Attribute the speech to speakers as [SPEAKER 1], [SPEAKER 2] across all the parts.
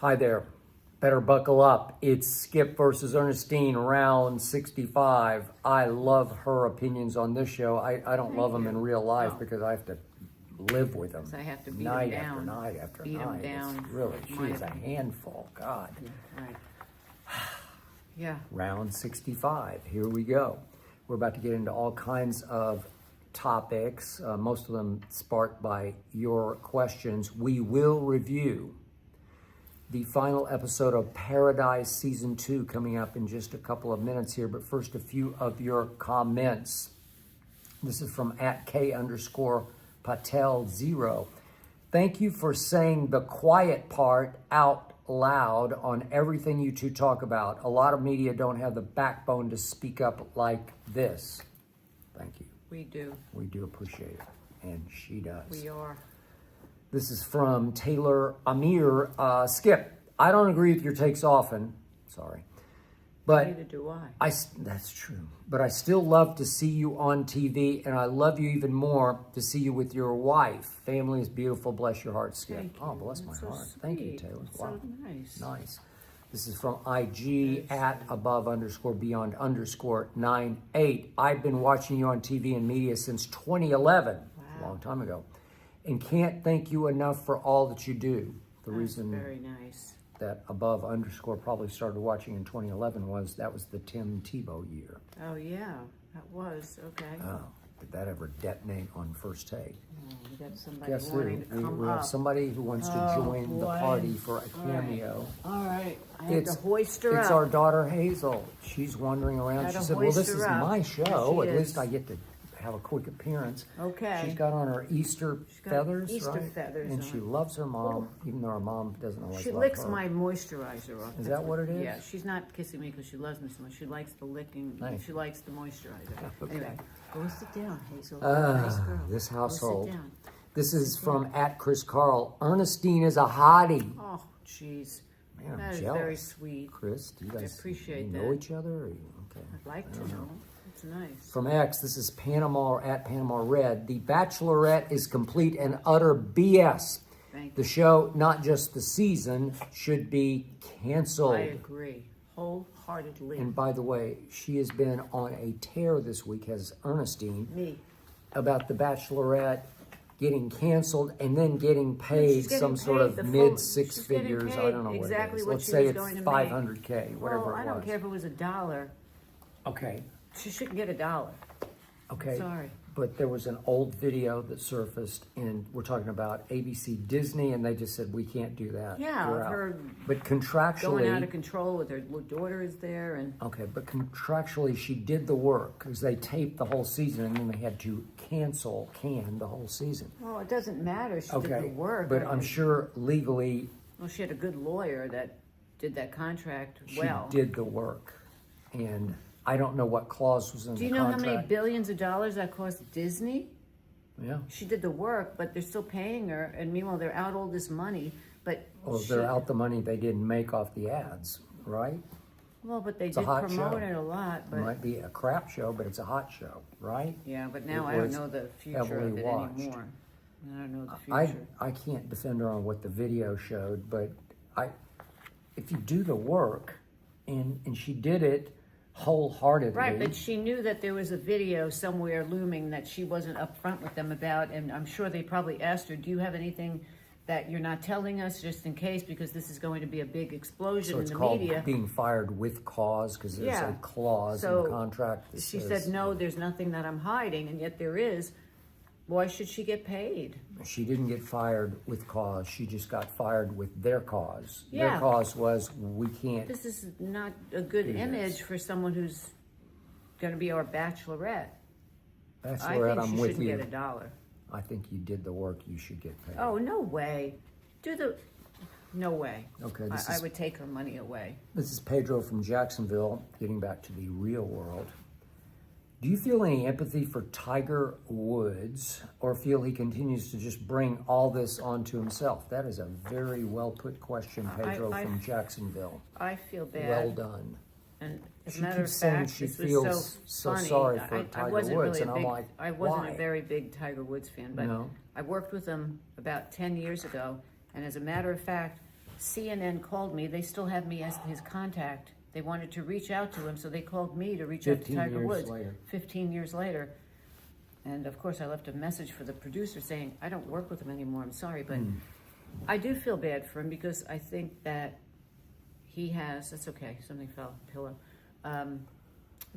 [SPEAKER 1] Hi there. Better buckle up. It's Skip versus Ernestine, round 65. I love her opinions on this show. I don't love them in real life because I have to live with them.
[SPEAKER 2] So I have to beat
[SPEAKER 1] night
[SPEAKER 2] them
[SPEAKER 1] after
[SPEAKER 2] down.
[SPEAKER 1] night after
[SPEAKER 2] Beat 'em
[SPEAKER 1] night.
[SPEAKER 2] down.
[SPEAKER 1] It's really, she is a handful. God.
[SPEAKER 2] Yeah, right. Yeah.
[SPEAKER 1] Round 65. Here we go. We're about to get into all kinds of topics, most of them sparked by your questions. We will review the final episode of Paradise Season 2 coming up in just a couple of minutes here. But first, a few of your comments. This is from @K_Patel0. Thank you for saying the quiet part out loud on everything you two talk about. A lot of media don't have the backbone to speak up like this. Thank you.
[SPEAKER 2] We do.
[SPEAKER 1] We do appreciate it. And she does.
[SPEAKER 2] We are.
[SPEAKER 1] This is from Taylor Amir. Skip, I don't agree with your takes often. Sorry. But
[SPEAKER 2] Neither do I.
[SPEAKER 1] That's true. But I still love to see you on TV, and I love you even more to see you with your wife. Family is beautiful. Bless your heart, Skip.
[SPEAKER 2] Thank
[SPEAKER 1] Oh,
[SPEAKER 2] you.
[SPEAKER 1] bless my
[SPEAKER 2] That's so
[SPEAKER 1] heart. Thank you,
[SPEAKER 2] sweet.
[SPEAKER 1] Taylor.
[SPEAKER 2] That's
[SPEAKER 1] Wow.
[SPEAKER 2] so nice.
[SPEAKER 1] Nice. This is from IG @above_beyond_98. I've been watching you on TV and media since 2011, a long time ago, and can't thank you enough for all that you do. The reason
[SPEAKER 2] Very nice.
[SPEAKER 1] that __ probably started watching in 2011 was that was the Tim Tebow year.
[SPEAKER 2] Oh, yeah. That was. Okay.
[SPEAKER 1] Oh, did that ever detonate on first take?
[SPEAKER 2] We got somebody
[SPEAKER 1] Guess who?
[SPEAKER 2] wanting to come
[SPEAKER 1] We
[SPEAKER 2] up.
[SPEAKER 1] have somebody who wants to join the
[SPEAKER 2] boy.
[SPEAKER 1] party for a cameo.
[SPEAKER 2] All right. I have to hoist her
[SPEAKER 1] It's
[SPEAKER 2] up.
[SPEAKER 1] our daughter Hazel. She's wandering around.
[SPEAKER 2] Gotta
[SPEAKER 1] She said, well,
[SPEAKER 2] hoist
[SPEAKER 1] this
[SPEAKER 2] her
[SPEAKER 1] is
[SPEAKER 2] up.
[SPEAKER 1] my
[SPEAKER 2] There
[SPEAKER 1] show.
[SPEAKER 2] she
[SPEAKER 1] At
[SPEAKER 2] is.
[SPEAKER 1] least I get to have a quick appearance.
[SPEAKER 2] Okay.
[SPEAKER 1] She's got on her Easter
[SPEAKER 2] got
[SPEAKER 1] feathers,
[SPEAKER 2] Easter
[SPEAKER 1] right?
[SPEAKER 2] feathers
[SPEAKER 1] And
[SPEAKER 2] on.
[SPEAKER 1] she loves her mom, even though her mom doesn't always
[SPEAKER 2] She
[SPEAKER 1] love
[SPEAKER 2] licks
[SPEAKER 1] her.
[SPEAKER 2] my moisturizer off.
[SPEAKER 1] Is
[SPEAKER 2] That's
[SPEAKER 1] that what it is?
[SPEAKER 2] Yeah, she's not kissing me because she loves me so much. She likes the licking.
[SPEAKER 1] Nice.
[SPEAKER 2] She likes the moisturizer.
[SPEAKER 1] Okay.
[SPEAKER 2] Anyway, go sit down, Hazel. Nice girl.
[SPEAKER 1] This
[SPEAKER 2] Go
[SPEAKER 1] household.
[SPEAKER 2] sit down.
[SPEAKER 1] This is from @Chris Carl. Ernestine is a hottie.
[SPEAKER 2] Oh, jeez.
[SPEAKER 1] Man, I'm
[SPEAKER 2] That is
[SPEAKER 1] jealous.
[SPEAKER 2] very sweet.
[SPEAKER 1] Chris, do you guys
[SPEAKER 2] appreciate
[SPEAKER 1] you know
[SPEAKER 2] that.
[SPEAKER 1] each other? Or okay.
[SPEAKER 2] I'd like to know. It's nice.
[SPEAKER 1] From X, this is Panama @Panama Red. The Bachelorette is complete and utter BS.
[SPEAKER 2] Thank
[SPEAKER 1] The
[SPEAKER 2] you.
[SPEAKER 1] show, not just the season, should be canceled.
[SPEAKER 2] I agree. Wholeheartedly.
[SPEAKER 1] And by the way, she has been on a tear this week, has Ernestine,
[SPEAKER 2] Me.
[SPEAKER 1] about the Bachelorette getting canceled and then getting paid
[SPEAKER 2] She's getting
[SPEAKER 1] some sort
[SPEAKER 2] paid
[SPEAKER 1] of
[SPEAKER 2] the full-
[SPEAKER 1] mid six
[SPEAKER 2] she's getting
[SPEAKER 1] figures. I
[SPEAKER 2] paid
[SPEAKER 1] don't know what
[SPEAKER 2] exactly
[SPEAKER 1] it is.
[SPEAKER 2] what
[SPEAKER 1] Let's
[SPEAKER 2] she
[SPEAKER 1] say
[SPEAKER 2] was
[SPEAKER 1] it's
[SPEAKER 2] going to make.
[SPEAKER 1] 500K, whatever
[SPEAKER 2] Well,
[SPEAKER 1] it was.
[SPEAKER 2] I don't care if it was $1.
[SPEAKER 1] Okay,
[SPEAKER 2] She shouldn't get $1.
[SPEAKER 1] okay.
[SPEAKER 2] Sorry.
[SPEAKER 1] But there was an old video that surfaced, and we're talking about ABC Disney, and they just said, we can't do that.
[SPEAKER 2] Yeah,
[SPEAKER 1] We're
[SPEAKER 2] I've
[SPEAKER 1] out."
[SPEAKER 2] heard
[SPEAKER 1] But contractually,
[SPEAKER 2] Going out of control with her little daughter is there, and
[SPEAKER 1] okay, but contractually, she did the work because they taped the whole season, and then they had to can the whole season.
[SPEAKER 2] well, it doesn't matter. She did
[SPEAKER 1] Okay,
[SPEAKER 2] the work.
[SPEAKER 1] but I'm sure legally
[SPEAKER 2] Well, she had a good lawyer that did that contract
[SPEAKER 1] she
[SPEAKER 2] well.
[SPEAKER 1] did the work, and I don't know what clause was in
[SPEAKER 2] Do
[SPEAKER 1] the
[SPEAKER 2] you know
[SPEAKER 1] contract.
[SPEAKER 2] how many billions of dollars that cost Disney?
[SPEAKER 1] Yeah.
[SPEAKER 2] She did the work, but they're still paying her, and meanwhile they're out all this money. But
[SPEAKER 1] Well, they're out the money they didn't make off the ads, right?
[SPEAKER 2] Well, but they
[SPEAKER 1] It's a
[SPEAKER 2] did
[SPEAKER 1] hot
[SPEAKER 2] promote
[SPEAKER 1] show.
[SPEAKER 2] it a lot.
[SPEAKER 1] It
[SPEAKER 2] But
[SPEAKER 1] might be a crap show, but it's a hot show, right?
[SPEAKER 2] yeah, but now
[SPEAKER 1] It
[SPEAKER 2] I don't
[SPEAKER 1] was
[SPEAKER 2] know the future
[SPEAKER 1] heavily
[SPEAKER 2] of it
[SPEAKER 1] watched.
[SPEAKER 2] anymore. I don't know the
[SPEAKER 1] I
[SPEAKER 2] future.
[SPEAKER 1] can't defend her on what the video showed, but if you do the work, and she did it wholeheartedly.
[SPEAKER 2] Right, but she knew that there was a video somewhere looming that she wasn't upfront with them about, and I'm sure they probably asked her, do you have anything that you're not telling us just in case, because this is going to be a big explosion
[SPEAKER 1] So
[SPEAKER 2] in
[SPEAKER 1] it's
[SPEAKER 2] the
[SPEAKER 1] called
[SPEAKER 2] media.
[SPEAKER 1] being fired with cause because there's
[SPEAKER 2] Yeah.
[SPEAKER 1] a clause in
[SPEAKER 2] So
[SPEAKER 1] the contract that
[SPEAKER 2] She
[SPEAKER 1] says
[SPEAKER 2] said, no, there's nothing that I'm hiding, and yet there is. Why should she get paid?
[SPEAKER 1] she didn't get fired with cause. She just got fired with their cause. Their
[SPEAKER 2] Yeah.
[SPEAKER 1] cause was we can't.
[SPEAKER 2] This is not a good
[SPEAKER 1] Do this.
[SPEAKER 2] image for someone who's going to be our bachelorette. I
[SPEAKER 1] Bachelorette,
[SPEAKER 2] think
[SPEAKER 1] I'm
[SPEAKER 2] she
[SPEAKER 1] with
[SPEAKER 2] shouldn't
[SPEAKER 1] you.
[SPEAKER 2] get $1.
[SPEAKER 1] I think you did the work. You should get paid.
[SPEAKER 2] Oh, no way. No way.
[SPEAKER 1] Okay, this
[SPEAKER 2] I
[SPEAKER 1] is-
[SPEAKER 2] would take her money away.
[SPEAKER 1] This is Pedro from Jacksonville, getting back to the real world. Do you feel any empathy for Tiger Woods or feel he continues to just bring all this onto himself? That is a very well put question, Pedro
[SPEAKER 2] I-
[SPEAKER 1] from Jacksonville.
[SPEAKER 2] I feel bad.
[SPEAKER 1] Well done.
[SPEAKER 2] And as
[SPEAKER 1] She
[SPEAKER 2] a matter of
[SPEAKER 1] keeps saying
[SPEAKER 2] fact,
[SPEAKER 1] she
[SPEAKER 2] this was
[SPEAKER 1] feels
[SPEAKER 2] so
[SPEAKER 1] so
[SPEAKER 2] funny.
[SPEAKER 1] sorry for
[SPEAKER 2] I
[SPEAKER 1] Tiger
[SPEAKER 2] wasn't
[SPEAKER 1] Woods,
[SPEAKER 2] really
[SPEAKER 1] and
[SPEAKER 2] a
[SPEAKER 1] I'm
[SPEAKER 2] big,
[SPEAKER 1] like,
[SPEAKER 2] I wasn't
[SPEAKER 1] why?
[SPEAKER 2] a very big Tiger Woods fan, but
[SPEAKER 1] No.
[SPEAKER 2] I worked with him about 10 years ago. And as a matter of fact, CNN called me. They still have me as his contact. They wanted to reach out to him, so they called me to reach out to Tiger Woods. 15 years later. And of course, I left a message for the producer saying, I don't work with him anymore. I'm sorry, but I do feel bad for him because I think that he has, that's okay, something fell, pillow. I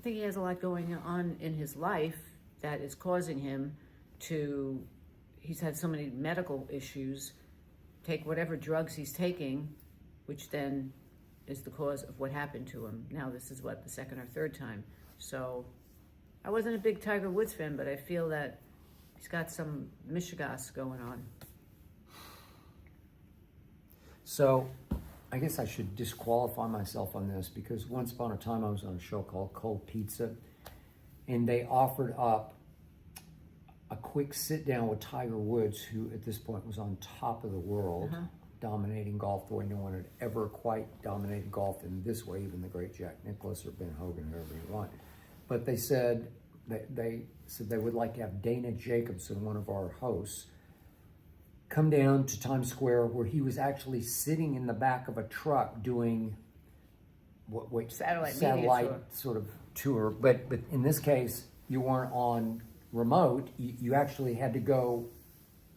[SPEAKER 2] think he has a lot going on in his life that is causing him to, he's had so many medical issues, take whatever drugs he's taking, which then is the cause of what happened to him. Now this is what, the second or third time. So I wasn't a big Tiger Woods fan, but I feel that he's got some mishigas going on.
[SPEAKER 1] So I guess I should disqualify myself on this because once upon a time I was on a show called Cold Pizza, and they offered up a quick sit down with Tiger Woods, who at this point was on top of the world, dominating golf the way no one had ever quite dominated golf in this way, even the great Jack Nicklaus or Ben Hogan, whoever you want. But they said they would like to have Dana Jacobson, one of our hosts, come down to Times Square, where he was actually sitting in the back of a truck doing satellite sort of tour. But in this case, you weren't on remote. You actually had to go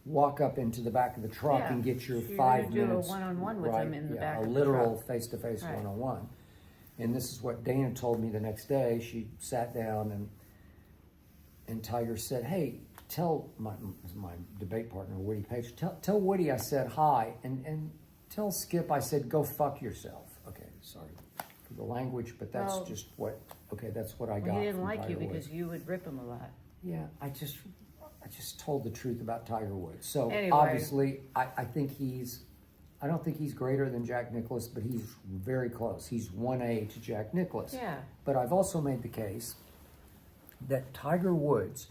[SPEAKER 1] walk up into the back of the truck and get your 5 minutes.
[SPEAKER 2] Do a one-on-one with him in the back of the truck.
[SPEAKER 1] A literal face-to-face one-on-one. And this is what Dana told me the next day. She sat down and Tiger said, "Hey, tell my debate partner, Woody Page, tell Woody I said hi, and tell Skip I said, go fuck yourself." Okay, sorry for the language, but that's that's what I got.
[SPEAKER 2] He didn't like
[SPEAKER 1] Tiger
[SPEAKER 2] you because
[SPEAKER 1] Woods.
[SPEAKER 2] You would rip him a lot.
[SPEAKER 1] Yeah, I just told the truth about Tiger Woods. So
[SPEAKER 2] anyway.
[SPEAKER 1] Obviously, I don't think he's greater than Jack Nicklaus, but he's very close. He's 1A to Jack Nicklaus.
[SPEAKER 2] Yeah.
[SPEAKER 1] But I've also made the case that Tiger Woods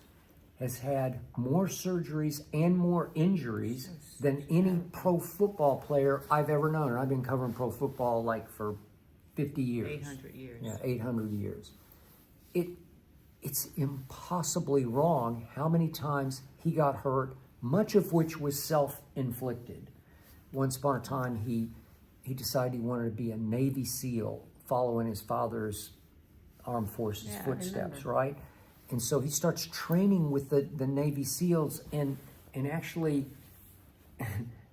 [SPEAKER 1] has had more surgeries and more injuries than any pro football player I've ever known. And I've been covering pro football like for 50 years.
[SPEAKER 2] 800 years.
[SPEAKER 1] Yeah, 800 years. It's impossibly wrong how many times he got hurt, much of which was self-inflicted. Once upon a time, he decided he wanted to be a Navy SEAL, following his father's armed forces footsteps, right? And so he starts training with the Navy SEALs and actually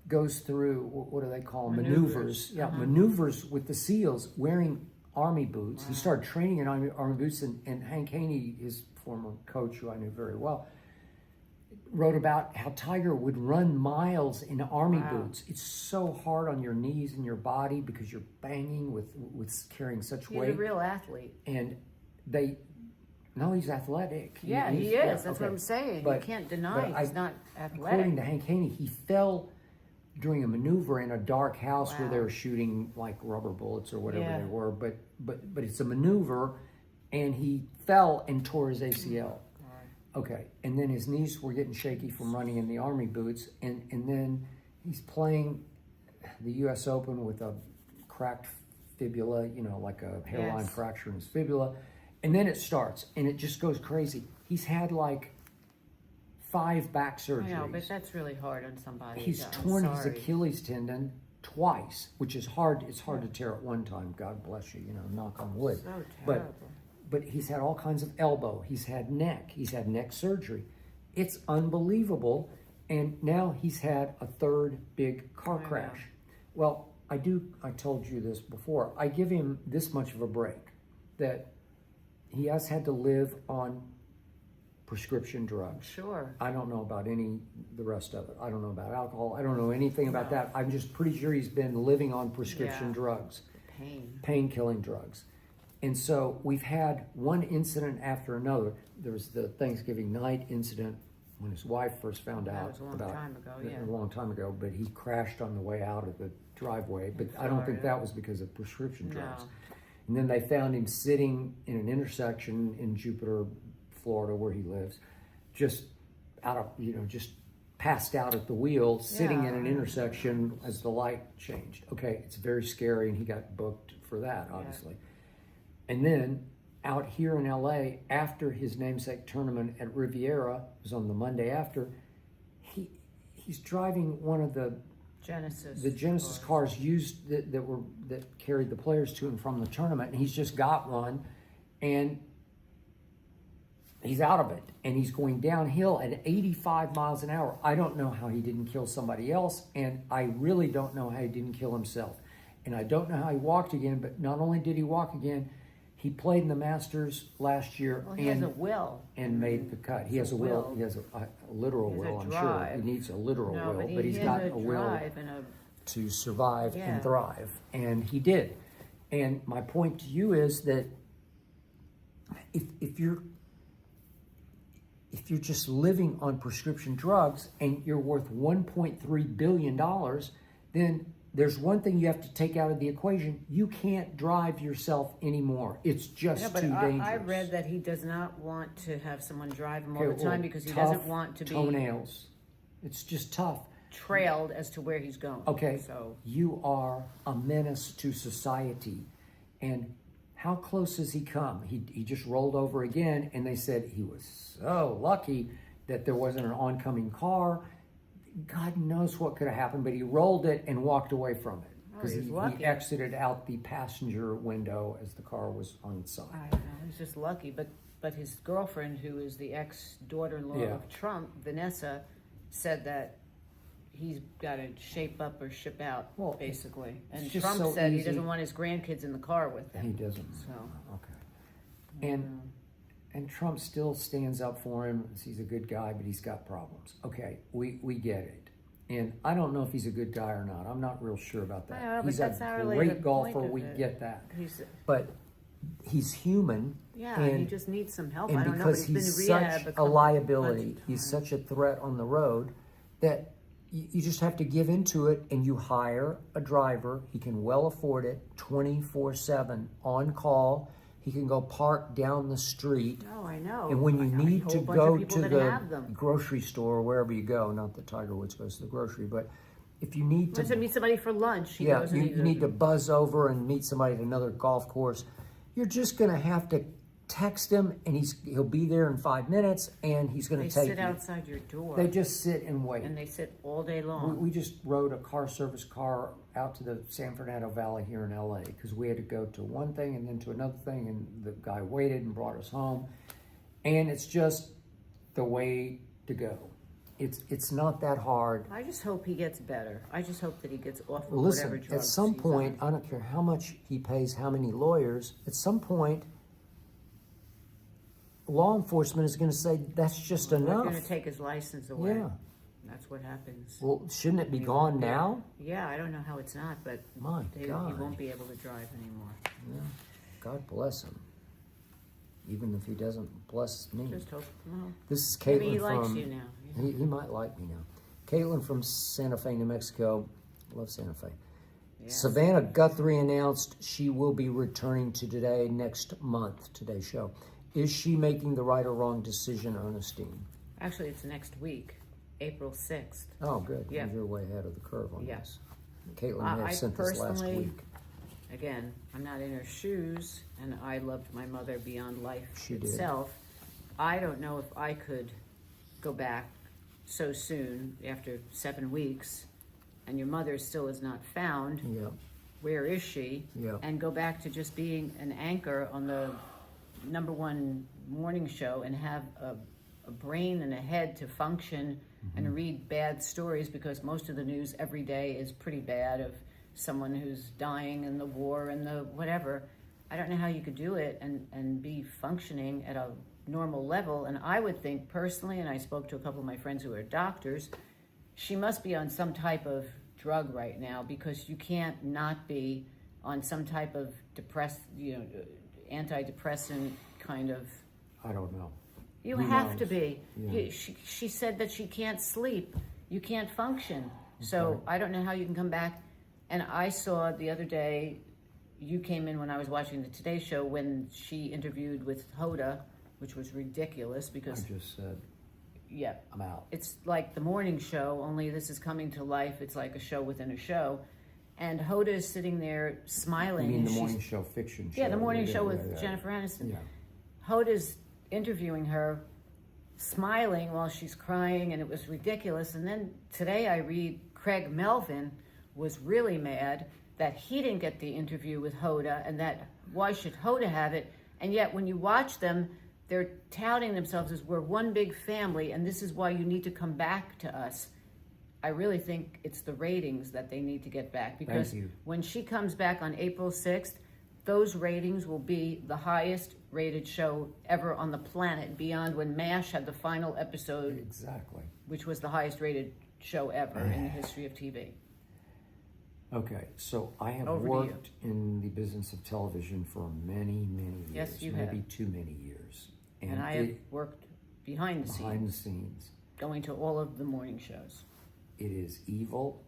[SPEAKER 1] goes through, what do they call them? Maneuvers. Yeah, maneuvers with the SEALs wearing Army boots. Wow. He started training in Army boots, and Hank Haney, his former coach, who I knew very well, wrote about how Tiger would run miles in Army boots. It's so hard on your knees and your body because you're banging with carrying such weight.
[SPEAKER 2] He's a real athlete.
[SPEAKER 1] And he's athletic.
[SPEAKER 2] Yeah, he is. Yeah, that's what I'm saying. But, you can't deny he's not athletic.
[SPEAKER 1] According to Hank Haney, he fell during a maneuver in a dark house where they were shooting like rubber bullets or whatever they were. But it's a maneuver, and he fell and tore his ACL. Okay, and then his knees were getting shaky from running in the Army boots, and then he's playing the U.S. Open with a cracked fibula, like a hairline fracture in his fibula, and then it starts, and it just goes crazy. He's had like 5 back surgeries.
[SPEAKER 2] I know, but that's really hard on somebody.
[SPEAKER 1] He's torn his Achilles tendon twice, which is hard. It's hard to tear at one time. God bless you, knock on wood.
[SPEAKER 2] So terrible.
[SPEAKER 1] But he's had all kinds of elbow. He's had neck surgery. It's unbelievable. And now he's had a 3rd big car crash. Well, I told you this before. I give him this much of a break, that he has had to live on prescription drugs.
[SPEAKER 2] Sure.
[SPEAKER 1] I don't know about the rest of it. I don't know about alcohol. I don't know anything about that. I'm just pretty sure he's been living on prescription drugs. Pain-killing drugs. And so we've had one incident after another. There was the Thanksgiving night incident when his wife first found out.
[SPEAKER 2] That was a
[SPEAKER 1] long time ago, but he crashed on the way out of the driveway. But I don't think that was because of prescription drugs. And then they found him sitting in an intersection in Jupiter, Florida, where he lives, just passed out at the wheel, sitting in an intersection as the light changed. Okay, it's very scary, and he got booked for that, obviously. And then out here in LA, after his namesake tournament at Riviera, it was on the Monday after, he's driving one of the
[SPEAKER 2] Genesis.
[SPEAKER 1] the Genesis cars used that carried the players to and from the tournament, and he's just got one, and he's out of it, and he's going downhill at 85 miles an hour. I don't know how he didn't kill somebody else, and I really don't know how he didn't kill himself. And I don't know how he walked again, but not only did he walk again, he played in the Masters last year
[SPEAKER 2] Well, he has a will.
[SPEAKER 1] and made the cut. He has a will. He has a literal
[SPEAKER 2] He has a
[SPEAKER 1] will, I'm
[SPEAKER 2] drive.
[SPEAKER 1] sure. He needs a literal
[SPEAKER 2] No,
[SPEAKER 1] will,
[SPEAKER 2] but
[SPEAKER 1] but he's
[SPEAKER 2] has
[SPEAKER 1] got
[SPEAKER 2] a
[SPEAKER 1] a will
[SPEAKER 2] drive and a
[SPEAKER 1] to survive
[SPEAKER 2] Yeah.
[SPEAKER 1] and thrive. And he did. And my point to you is that if you're just living on prescription drugs and you're worth $1.3 billion, then there's one thing you have to take out of the equation. You can't drive yourself anymore. It's just
[SPEAKER 2] but
[SPEAKER 1] too dangerous.
[SPEAKER 2] I read that he does not want to have someone drive him all
[SPEAKER 1] Okay,
[SPEAKER 2] the time
[SPEAKER 1] well,
[SPEAKER 2] because he
[SPEAKER 1] tough
[SPEAKER 2] doesn't want to be
[SPEAKER 1] toenails. It's just tough.
[SPEAKER 2] trailed as to where he's going.
[SPEAKER 1] Okay,
[SPEAKER 2] So
[SPEAKER 1] you are a menace to society. And how close has he come? He just rolled over again, and they said he was so lucky that there wasn't an oncoming car. God knows what could have happened, but he rolled it and walked away from it because
[SPEAKER 2] he's
[SPEAKER 1] he
[SPEAKER 2] lucky.
[SPEAKER 1] exited out the passenger window as the car was on its side.
[SPEAKER 2] I don't know. He's just lucky. But his girlfriend, who is the ex-daughter-in-law
[SPEAKER 1] Yeah.
[SPEAKER 2] of Trump, Vanessa, said that he's got to shape up or ship out,
[SPEAKER 1] Well,
[SPEAKER 2] basically. And
[SPEAKER 1] just
[SPEAKER 2] Trump
[SPEAKER 1] so
[SPEAKER 2] said he
[SPEAKER 1] easy.
[SPEAKER 2] doesn't want his grandkids in the car with him.
[SPEAKER 1] He doesn't.
[SPEAKER 2] So
[SPEAKER 1] Okay. And Trump still stands up for him. He's a good guy, but he's got problems. Okay, we get it. And I don't know if he's a good guy or not. I'm not real sure about that.
[SPEAKER 2] I know, but
[SPEAKER 1] He's
[SPEAKER 2] that's
[SPEAKER 1] a
[SPEAKER 2] not really the
[SPEAKER 1] great golfer.
[SPEAKER 2] point of
[SPEAKER 1] We
[SPEAKER 2] it.
[SPEAKER 1] get that.
[SPEAKER 2] he's
[SPEAKER 1] But he's human.
[SPEAKER 2] yeah,
[SPEAKER 1] and,
[SPEAKER 2] he just needs some help.
[SPEAKER 1] and
[SPEAKER 2] I don't know, but
[SPEAKER 1] because
[SPEAKER 2] he's been
[SPEAKER 1] he's
[SPEAKER 2] in rehab
[SPEAKER 1] such a
[SPEAKER 2] bunch
[SPEAKER 1] liability,
[SPEAKER 2] of
[SPEAKER 1] he's
[SPEAKER 2] times.
[SPEAKER 1] such a threat on the road that you just have to give into it, and you hire a driver. He can well afford it, 24/7 on call. He can go park down the street.
[SPEAKER 2] Oh, I know.
[SPEAKER 1] And when you
[SPEAKER 2] I know a
[SPEAKER 1] need
[SPEAKER 2] whole
[SPEAKER 1] to
[SPEAKER 2] bunch
[SPEAKER 1] go
[SPEAKER 2] of people
[SPEAKER 1] to
[SPEAKER 2] that
[SPEAKER 1] the
[SPEAKER 2] have them.
[SPEAKER 1] grocery store or wherever you go, not that Tiger Woods goes to the grocery, but if you need
[SPEAKER 2] Wants to
[SPEAKER 1] to,
[SPEAKER 2] meet somebody for lunch. He
[SPEAKER 1] yeah,
[SPEAKER 2] goes and
[SPEAKER 1] you need to buzz over and meet somebody at another golf course, you're just going to have to text him, and he'll be there in 5 minutes, and he's going
[SPEAKER 2] They
[SPEAKER 1] to take
[SPEAKER 2] sit
[SPEAKER 1] you.
[SPEAKER 2] outside your door.
[SPEAKER 1] They just sit and wait.
[SPEAKER 2] and they sit all day long.
[SPEAKER 1] We just rode a car service car out to the San Fernando Valley here in LA because we had to go to one thing and then to another thing, and the guy waited and brought us home. And it's just the way to go. It's not that hard.
[SPEAKER 2] I just hope he gets better. I just hope that he gets off of
[SPEAKER 1] Listen,
[SPEAKER 2] whatever drugs
[SPEAKER 1] at some
[SPEAKER 2] he's
[SPEAKER 1] point,
[SPEAKER 2] on.
[SPEAKER 1] I don't care how much he pays, how many lawyers, at some point, law enforcement is going to say that's just
[SPEAKER 2] We're
[SPEAKER 1] enough.
[SPEAKER 2] going to take his license away.
[SPEAKER 1] Yeah.
[SPEAKER 2] That's what happens.
[SPEAKER 1] Well, shouldn't it be
[SPEAKER 2] He
[SPEAKER 1] gone
[SPEAKER 2] won't be-
[SPEAKER 1] now?
[SPEAKER 2] Yeah, I don't know how it's not, but
[SPEAKER 1] My
[SPEAKER 2] he
[SPEAKER 1] God.
[SPEAKER 2] won't be able to drive anymore.
[SPEAKER 1] Yeah. God bless him. Even if he doesn't bless me.
[SPEAKER 2] Just hope. Well,
[SPEAKER 1] This is Caitlin
[SPEAKER 2] maybe he likes
[SPEAKER 1] from.
[SPEAKER 2] you now.
[SPEAKER 1] He might like me now. Caitlin from Santa Fe, New Mexico. Love Santa Fe.
[SPEAKER 2] Yeah.
[SPEAKER 1] Savannah Guthrie announced she will be returning to Today next month, Today's show. Is she making the right or wrong decision, Ernestine?
[SPEAKER 2] Actually, it's next week, April 6th.
[SPEAKER 1] Oh, good.
[SPEAKER 2] Yeah.
[SPEAKER 1] You're way ahead of the curve on
[SPEAKER 2] Yeah.
[SPEAKER 1] this. Caitlin
[SPEAKER 2] I
[SPEAKER 1] may have sent this last
[SPEAKER 2] personally-
[SPEAKER 1] week.
[SPEAKER 2] Again, I'm not in her shoes, and I loved my mother beyond life
[SPEAKER 1] She did.
[SPEAKER 2] itself. I don't know if I could go back so soon after 7 weeks, and your mother still is not found.
[SPEAKER 1] Yeah.
[SPEAKER 2] Where is she?
[SPEAKER 1] Yeah.
[SPEAKER 2] And go back to just being an anchor on the #1 morning show and have a brain and a head to function and read bad stories, because most of the news every day is pretty bad of someone who's dying in the war and the whatever. I don't know how you could do it and be functioning at a normal level. And I would think personally, and I spoke to a couple of my friends who are doctors, she must be on some type of drug right now, because you can't not be on some type of antidepressant kind of.
[SPEAKER 1] I don't know.
[SPEAKER 2] You
[SPEAKER 1] Who
[SPEAKER 2] have
[SPEAKER 1] knows?
[SPEAKER 2] to be.
[SPEAKER 1] Yeah.
[SPEAKER 2] She said that she can't sleep. You can't function. So
[SPEAKER 1] Okay.
[SPEAKER 2] I don't know how you can come back. And I saw the other day, you came in when I was watching the Today Show when she interviewed with Hoda, which was ridiculous
[SPEAKER 1] I
[SPEAKER 2] because,
[SPEAKER 1] just said,
[SPEAKER 2] yeah,
[SPEAKER 1] I'm out.
[SPEAKER 2] it's like the morning show, only this is coming to life. It's like a show within a show. And Hoda is sitting there
[SPEAKER 1] I
[SPEAKER 2] smiling.
[SPEAKER 1] mean
[SPEAKER 2] and
[SPEAKER 1] the
[SPEAKER 2] she's-
[SPEAKER 1] morning show fiction show.
[SPEAKER 2] Yeah, the morning
[SPEAKER 1] Yeah,
[SPEAKER 2] show
[SPEAKER 1] yeah,
[SPEAKER 2] with
[SPEAKER 1] yeah.
[SPEAKER 2] Jennifer Aniston.
[SPEAKER 1] Yeah.
[SPEAKER 2] Hoda's interviewing her, smiling while she's crying, and it was ridiculous. And then today I read Craig Melvin was really mad that he didn't get the interview with Hoda, and that why should Hoda have it? And yet when you watch them, they're touting themselves as we're one big family, and this is why you need to come back to us. I really think it's the ratings that they need to get back, because when she comes back on April 6th, those ratings will be the highest rated show ever on the planet, beyond when MASH had the final episode.
[SPEAKER 1] Exactly.
[SPEAKER 2] Which was the highest rated show ever in the history of TV.
[SPEAKER 1] Okay, so I have
[SPEAKER 2] Over to
[SPEAKER 1] worked in the business of television for many, many years.
[SPEAKER 2] Yes, you
[SPEAKER 1] maybe
[SPEAKER 2] have.
[SPEAKER 1] too many years.
[SPEAKER 2] And I have worked behind the
[SPEAKER 1] scenes,
[SPEAKER 2] going to all of the morning shows.
[SPEAKER 1] It is evil.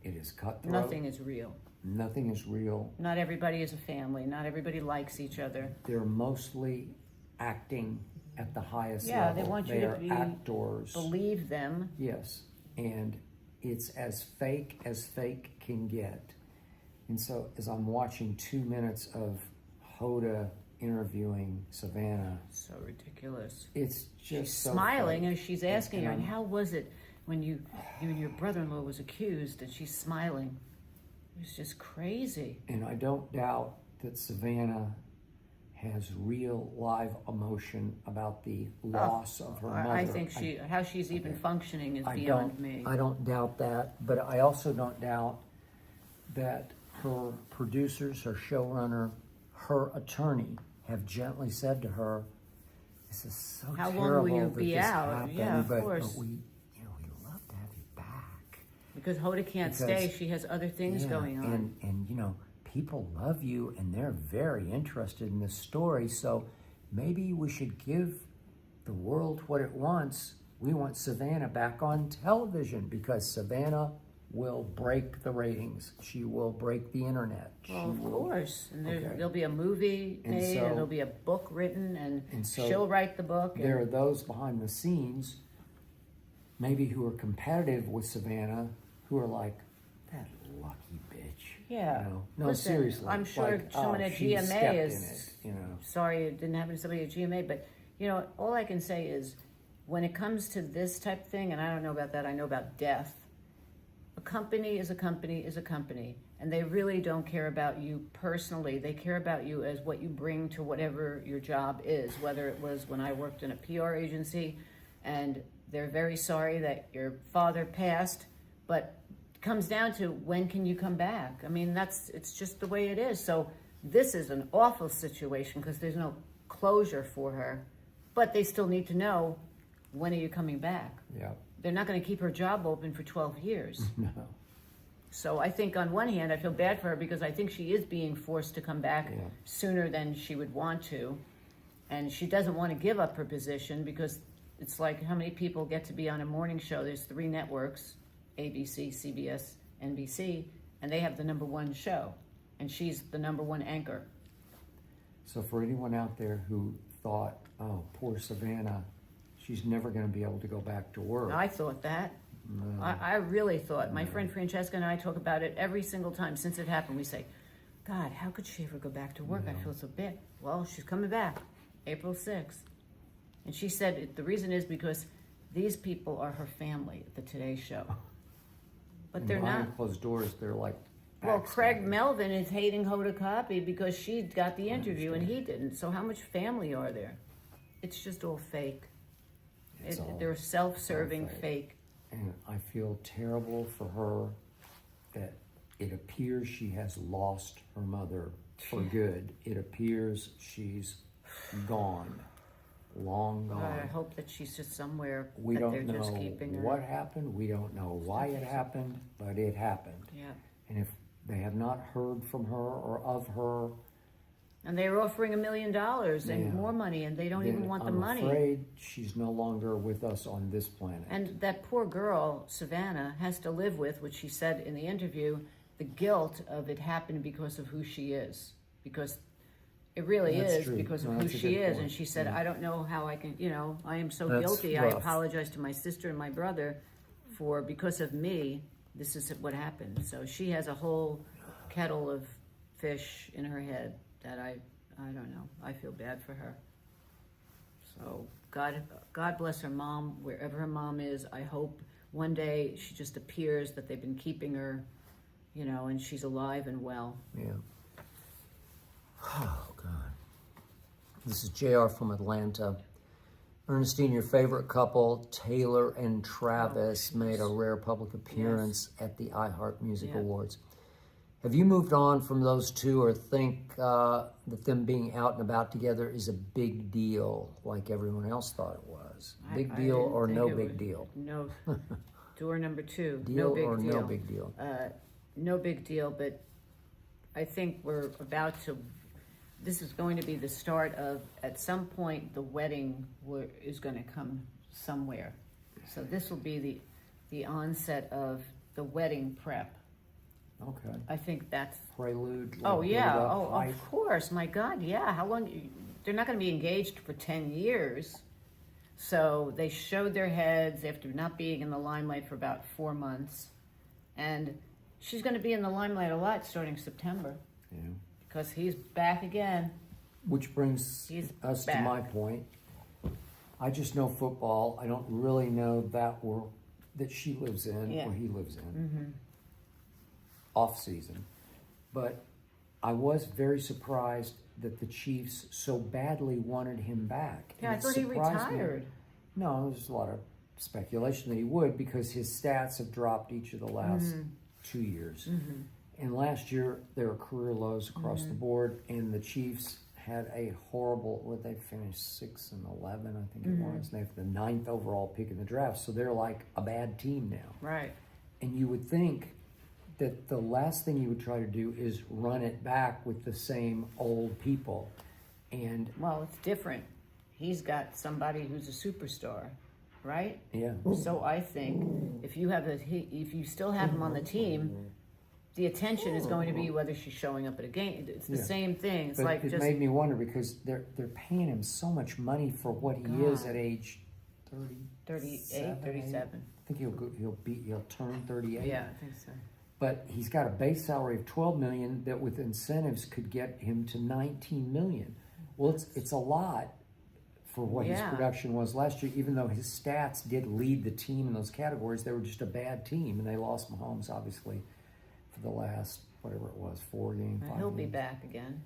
[SPEAKER 1] It is cutthroat.
[SPEAKER 2] Nothing is real.
[SPEAKER 1] Nothing is real.
[SPEAKER 2] Not everybody is a family. Not everybody likes each other.
[SPEAKER 1] They're mostly acting at the highest
[SPEAKER 2] Yeah,
[SPEAKER 1] level.
[SPEAKER 2] they want you
[SPEAKER 1] They
[SPEAKER 2] to
[SPEAKER 1] are actors.
[SPEAKER 2] believe them.
[SPEAKER 1] Yes, and it's as fake can get. And so as I'm watching 2 minutes of Hoda interviewing Savannah,
[SPEAKER 2] So ridiculous.
[SPEAKER 1] it's just
[SPEAKER 2] She's
[SPEAKER 1] so
[SPEAKER 2] smiling
[SPEAKER 1] fake.
[SPEAKER 2] as she's asking
[SPEAKER 1] And
[SPEAKER 2] her, and how was it when you and your brother-in-law was accused, and she's smiling? It was just crazy.
[SPEAKER 1] And I don't doubt that Savannah has real live emotion about the loss of her mother.
[SPEAKER 2] I think how she's even functioning is
[SPEAKER 1] I
[SPEAKER 2] beyond me.
[SPEAKER 1] I don't doubt that, but I also don't doubt that her producers, her showrunner, her attorney have gently said to her, "This is so
[SPEAKER 2] How long
[SPEAKER 1] terrible
[SPEAKER 2] will you
[SPEAKER 1] that
[SPEAKER 2] be
[SPEAKER 1] this
[SPEAKER 2] out?"
[SPEAKER 1] happened,
[SPEAKER 2] Yeah, of
[SPEAKER 1] but
[SPEAKER 2] course.
[SPEAKER 1] we'd love to have you back."
[SPEAKER 2] Because Hoda can't stay. She has other things going on.
[SPEAKER 1] And people love you and they're very interested in this story, so maybe we should give the world what it wants. We want Savannah back on television because Savannah will break the ratings. She will break the internet.
[SPEAKER 2] Well, of course. And
[SPEAKER 1] Okay.
[SPEAKER 2] there'll be a movie
[SPEAKER 1] And
[SPEAKER 2] made,
[SPEAKER 1] so-
[SPEAKER 2] and there'll be a book written, and
[SPEAKER 1] so
[SPEAKER 2] she'll write the book.
[SPEAKER 1] There are those behind the scenes, maybe who are competitive with Savannah, who are like, "That lucky bitch."
[SPEAKER 2] Yeah.
[SPEAKER 1] No,
[SPEAKER 2] Listen,
[SPEAKER 1] seriously.
[SPEAKER 2] I'm sure
[SPEAKER 1] like,
[SPEAKER 2] someone at
[SPEAKER 1] she
[SPEAKER 2] GMA
[SPEAKER 1] stepped
[SPEAKER 2] is
[SPEAKER 1] in it,
[SPEAKER 2] sorry it didn't happen to somebody at GMA, but all I can say is when it comes to this type of thing, and I don't know about that, I know about death. A company is a company is a company, and they really don't care about you personally. They care about you as what you bring to whatever your job is, whether it was when I worked in a PR agency, and they're very sorry that your father passed, but it comes down to when can you come back? I mean, it's just the way it is. So this is an awful situation because there's no closure for her, but they still need to know, when are you coming back?
[SPEAKER 1] Yeah.
[SPEAKER 2] They're not going to keep her job open for 12 years.
[SPEAKER 1] No.
[SPEAKER 2] So I think on one hand, I feel bad for her because I think she is being forced to come back sooner than she would want to. And she doesn't want to give up her position because it's like how many people get to be on a morning show? There's 3 networks, ABC, CBS, NBC, and they have the #1 show. And she's the #1 anchor.
[SPEAKER 1] So for anyone out there who thought, "Oh, poor Savannah, she's never going to be able to go back to work."
[SPEAKER 2] I thought that. I really thought. My friend Francesca and I talk about it every single time since it happened. We say, God, how could she ever go back to work? I feel so bad. Well, she's coming back April 6th. And she said the reason is because these people are her family at the Today Show. But they're
[SPEAKER 1] behind
[SPEAKER 2] not.
[SPEAKER 1] closed doors, they're like,
[SPEAKER 2] Well, Craig
[SPEAKER 1] backstabbing.
[SPEAKER 2] Melvin is hating Hoda Kotb because she got the interview and he didn't. So how much family are there? It's just all fake. They're self-serving fake.
[SPEAKER 1] And I feel terrible for her that it appears she has lost her mother for good. It appears she's gone, long gone.
[SPEAKER 2] I hope that she's just somewhere
[SPEAKER 1] We
[SPEAKER 2] that
[SPEAKER 1] don't
[SPEAKER 2] they're
[SPEAKER 1] know
[SPEAKER 2] just keeping her.
[SPEAKER 1] what happened. We don't know why it happened, but it happened.
[SPEAKER 2] Yeah.
[SPEAKER 1] And if they have not heard from her or of her,
[SPEAKER 2] And they were offering $1 million and more money, and they don't even
[SPEAKER 1] then
[SPEAKER 2] want the
[SPEAKER 1] I'm
[SPEAKER 2] money.
[SPEAKER 1] afraid she's no longer with us on this planet.
[SPEAKER 2] And that poor girl, Savannah, has to live with, which she said in the interview, the guilt of it happened because of who she is. Because it really
[SPEAKER 1] That's
[SPEAKER 2] is
[SPEAKER 1] true.
[SPEAKER 2] because of
[SPEAKER 1] No,
[SPEAKER 2] who
[SPEAKER 1] that's a
[SPEAKER 2] she
[SPEAKER 1] good
[SPEAKER 2] is.
[SPEAKER 1] point.
[SPEAKER 2] And she said, I don't know how I can, I am so
[SPEAKER 1] That's
[SPEAKER 2] guilty. I
[SPEAKER 1] rough.
[SPEAKER 2] apologize to my sister and my brother because of me, this is what happened. So she has a whole kettle of fish in her head that I don't know. I feel bad for her. So God bless her mom, wherever her mom is. I hope one day she just appears that they've been keeping her, and she's alive and well.
[SPEAKER 1] Yeah. Oh, God. This is JR from Atlanta. Ernestine, your favorite couple, Taylor and Travis, made a rare public appearance at the iHeart Music Awards. Have you moved on from those two, or think that them being out and about together is a big deal like everyone else thought it was? Big deal or no big deal?
[SPEAKER 2] No. Door number 2.
[SPEAKER 1] Deal
[SPEAKER 2] no big
[SPEAKER 1] or
[SPEAKER 2] deal.
[SPEAKER 1] no big deal?
[SPEAKER 2] No big deal, but I think we're about to, this is going to be the start of, at some point, the wedding is going to come somewhere. So this will be the onset of the wedding prep.
[SPEAKER 1] Okay.
[SPEAKER 2] I think that's...
[SPEAKER 1] Prelude?
[SPEAKER 2] Oh, yeah. Oh,
[SPEAKER 1] hype.
[SPEAKER 2] of course. My God, yeah. How long? They're not going to be engaged for 10 years. So they showed their heads after not being in the limelight for about 4 months. And she's going to be in the limelight a lot starting September.
[SPEAKER 1] Yeah.
[SPEAKER 2] Because he's back again.
[SPEAKER 1] Which brings us to my point. I just know football. I don't really know that world that she lives in or he lives in.
[SPEAKER 2] Mm-hmm.
[SPEAKER 1] Off season. But I was very surprised that the Chiefs so badly wanted him back.
[SPEAKER 2] Yeah,
[SPEAKER 1] And
[SPEAKER 2] I thought he retired.
[SPEAKER 1] No, there's a lot of speculation that he would, because his stats have dropped each of the last 2 years.
[SPEAKER 2] Mm-hmm.
[SPEAKER 1] And last year, there were career lows across the board, and the Chiefs had a horrible, they finished 6-11, I think it was. And they have the 9th overall pick in the draft, so they're like a bad team now.
[SPEAKER 2] Right.
[SPEAKER 1] And you would think that the last thing you would try to do is run it back with the same old people. And
[SPEAKER 2] Well, it's different. He's got somebody who's a superstar, right?
[SPEAKER 1] yeah,
[SPEAKER 2] So I think if you still have him on the team, the attention is going to be whether she's showing up at a game. It's the same thing. It's
[SPEAKER 1] but
[SPEAKER 2] like
[SPEAKER 1] it
[SPEAKER 2] just
[SPEAKER 1] made me wonder, because they're paying him so much money for what he is at age
[SPEAKER 2] 38, 37.
[SPEAKER 1] I think he'll turn 38.
[SPEAKER 2] Yeah, I think so.
[SPEAKER 1] But he's got a base salary of $12 million that with incentives could get him to $19 million. Well, it's a lot for what his production was last year, even though his stats did lead the team in those categories. They were just a bad team, and they lost Mahomes, obviously, for the last, whatever it was, 4 games, 5 games.
[SPEAKER 2] He'll be back again.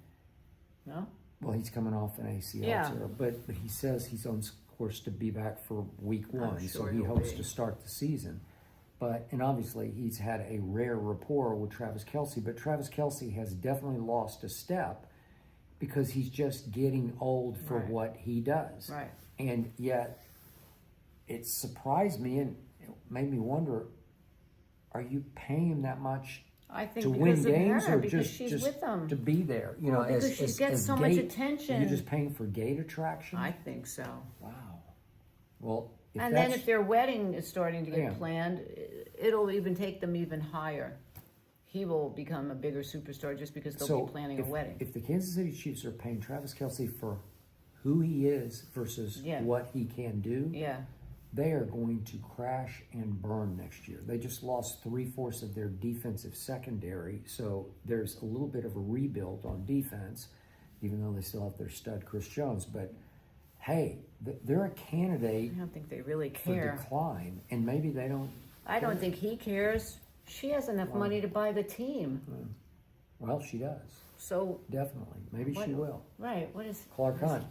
[SPEAKER 2] No?
[SPEAKER 1] Well, he's coming off an ACL tear, but he says he's on course to be back for week 1,
[SPEAKER 2] sure
[SPEAKER 1] so he hopes to start the season. And obviously, he's had a rare rapport with Travis Kelce, but Travis Kelce has definitely lost a step because he's just getting old for what he does.
[SPEAKER 2] Right.
[SPEAKER 1] And yet, it surprised me and it made me wonder, are you paying him that much
[SPEAKER 2] I think
[SPEAKER 1] to
[SPEAKER 2] because
[SPEAKER 1] win
[SPEAKER 2] of
[SPEAKER 1] games,
[SPEAKER 2] her,
[SPEAKER 1] or
[SPEAKER 2] because
[SPEAKER 1] just
[SPEAKER 2] she's with them.
[SPEAKER 1] to be there? You know,
[SPEAKER 2] Because she gets so much
[SPEAKER 1] gate,
[SPEAKER 2] attention.
[SPEAKER 1] You're just paying for gate attraction?
[SPEAKER 2] I think so.
[SPEAKER 1] Wow. Well,
[SPEAKER 2] And then if their wedding is starting to get planned, it'll even take them even higher. He will become a bigger superstar just because they'll be planning a wedding.
[SPEAKER 1] If the Kansas City Chiefs are paying Travis Kelce for who he is versus what he can do, they are going to crash and burn next year. They just lost 3/4 of their defensive secondary, so there's a little bit of a rebuild on defense, even though they still have their stud Chris Jones. But hey, they're a candidate
[SPEAKER 2] I don't think they really
[SPEAKER 1] for
[SPEAKER 2] care.
[SPEAKER 1] decline, and maybe they don't.
[SPEAKER 2] I don't think he cares. She has enough money to buy the team.
[SPEAKER 1] Well, she does.
[SPEAKER 2] So
[SPEAKER 1] Definitely. Maybe she will.
[SPEAKER 2] right, what is
[SPEAKER 1] Clark Hunt.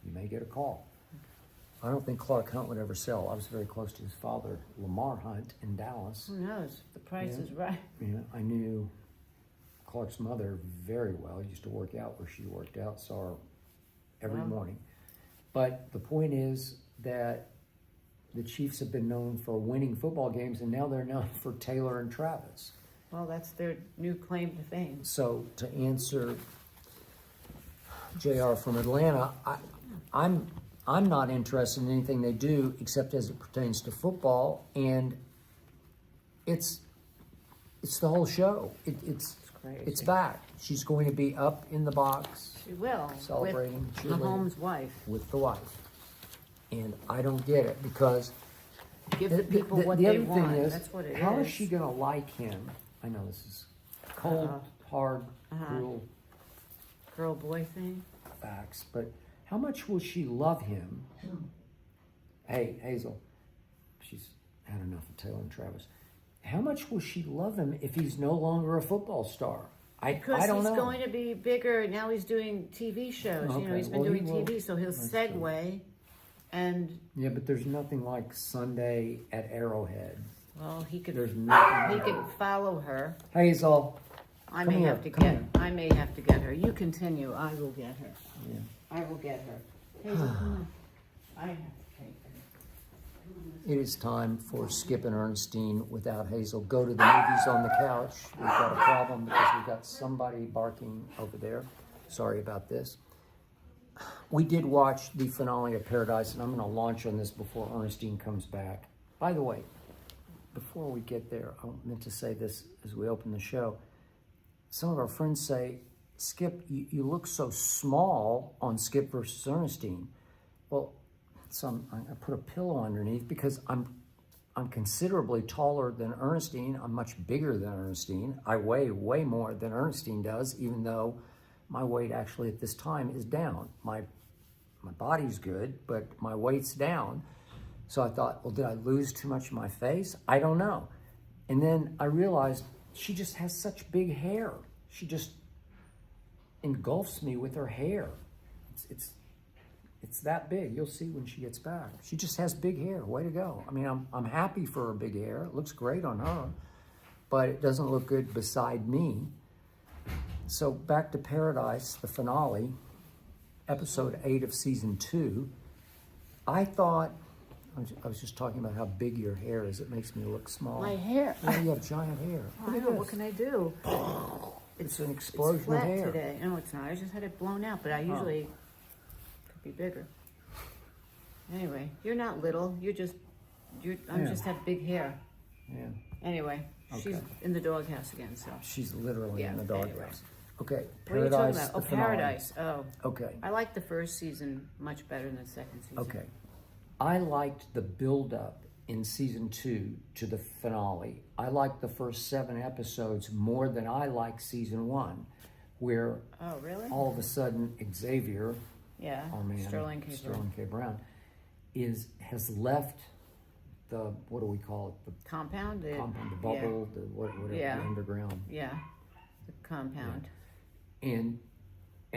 [SPEAKER 1] You may get a call. I don't think Clark Hunt would ever sell. I was very close to his father, Lamar Hunt, in Dallas.
[SPEAKER 2] who knows? The price is right.
[SPEAKER 1] Yeah, I knew Clark's mother very well. I used to work out where she worked out, saw her every morning. But the point is that the Chiefs have been known for winning football games, and now they're known for Taylor and Travis.
[SPEAKER 2] Well, that's their new claim to fame.
[SPEAKER 1] So to answer JR from Atlanta, I'm not interested in anything they do except as it pertains to football, and it's the whole show. It's
[SPEAKER 2] crazy.
[SPEAKER 1] It's back. She's going to be up in the box
[SPEAKER 2] She will.
[SPEAKER 1] celebrating,
[SPEAKER 2] With
[SPEAKER 1] cheerleading
[SPEAKER 2] Mahomes' wife.
[SPEAKER 1] with the wife, and I don't get it because
[SPEAKER 2] Give the people what
[SPEAKER 1] the
[SPEAKER 2] they
[SPEAKER 1] other
[SPEAKER 2] want.
[SPEAKER 1] thing is,
[SPEAKER 2] That's what it is.
[SPEAKER 1] how is she going to like him? I know this is cold, hard, cruel
[SPEAKER 2] Girl boy thing?
[SPEAKER 1] facts, but how much will she love him? Hey, Hazel, she's had enough of Taylor and Travis. How much will she love him if he's no longer a football star?
[SPEAKER 2] Because
[SPEAKER 1] I don't
[SPEAKER 2] he's
[SPEAKER 1] know.
[SPEAKER 2] going to be bigger. Now he's doing TV shows.
[SPEAKER 1] Okay,
[SPEAKER 2] He's been
[SPEAKER 1] well, he
[SPEAKER 2] doing
[SPEAKER 1] will.
[SPEAKER 2] TV, so he'll
[SPEAKER 1] That's
[SPEAKER 2] segue. And,
[SPEAKER 1] Yeah, but there's nothing like Sunday at Arrowhead.
[SPEAKER 2] well, he could
[SPEAKER 1] There's nothing.
[SPEAKER 2] he could follow her.
[SPEAKER 1] Hazel.
[SPEAKER 2] I
[SPEAKER 1] Come
[SPEAKER 2] may
[SPEAKER 1] here,
[SPEAKER 2] have to
[SPEAKER 1] come
[SPEAKER 2] get.
[SPEAKER 1] here.
[SPEAKER 2] I may have to get her. You continue. I will get her.
[SPEAKER 1] Yeah.
[SPEAKER 2] I will get her. Hazel, come on. I have to take her.
[SPEAKER 1] It is time for Skip and Ernestine without Hazel. Go to the movies on the couch. We've got a problem because we've got somebody barking over there. Sorry about this. We did watch the finale of Paradise, and I'm going to launch on this before Ernestine comes back. By the way, before we get there, I meant to say this as we open the show. Some of our friends say, Skip, you look so small on Skip versus Ernestine. Well, I put a pillow underneath because I'm considerably taller than Ernestine. I'm much bigger than Ernestine. I weigh way more than Ernestine does, even though my weight actually at this time is down. My body's good, but my weight's down. So I thought, well, did I lose too much of my face? I don't know. And then I realized she just has such big hair. She just engulfs me with her hair. It's that big. You'll see when she gets back. She just has big hair. Way to go. I mean, I'm happy for her big hair. It looks great on her, but it doesn't look good beside me. So back to Paradise, the finale, episode 8 of season 2. I thought, I was just talking about how big your hair is. It makes me look small.
[SPEAKER 2] My hair.
[SPEAKER 1] Yeah, you have giant hair.
[SPEAKER 2] I know. What can I do?
[SPEAKER 1] It's an explosion
[SPEAKER 2] It's flat
[SPEAKER 1] of hair.
[SPEAKER 2] today. No, it's not. I just had it blown out, but I usually could be bigger. Anyway, you're not little. I just have big hair.
[SPEAKER 1] Yeah.
[SPEAKER 2] Anyway, she's
[SPEAKER 1] Okay.
[SPEAKER 2] in the doghouse again. So
[SPEAKER 1] She's literally in the
[SPEAKER 2] anyway.
[SPEAKER 1] doghouse. Okay,
[SPEAKER 2] What are you
[SPEAKER 1] Paradise.
[SPEAKER 2] talking about?
[SPEAKER 1] the
[SPEAKER 2] Oh,
[SPEAKER 1] finale.
[SPEAKER 2] Paradise. Oh,
[SPEAKER 1] Okay,
[SPEAKER 2] I liked the first season much better than the second season.
[SPEAKER 1] okay. I liked the build-up in season 2 to the finale. I liked the first 7 episodes more than I liked season 1, where
[SPEAKER 2] Oh, really?
[SPEAKER 1] all of a sudden Xavier,
[SPEAKER 2] Yeah.
[SPEAKER 1] our man,
[SPEAKER 2] Sterling K.
[SPEAKER 1] Sterling K. Brown, has left the, what do we call it? The
[SPEAKER 2] Compound.
[SPEAKER 1] compound, the bubble, the whatever,
[SPEAKER 2] Yeah.
[SPEAKER 1] the underground.
[SPEAKER 2] Yeah. The compound.
[SPEAKER 1] And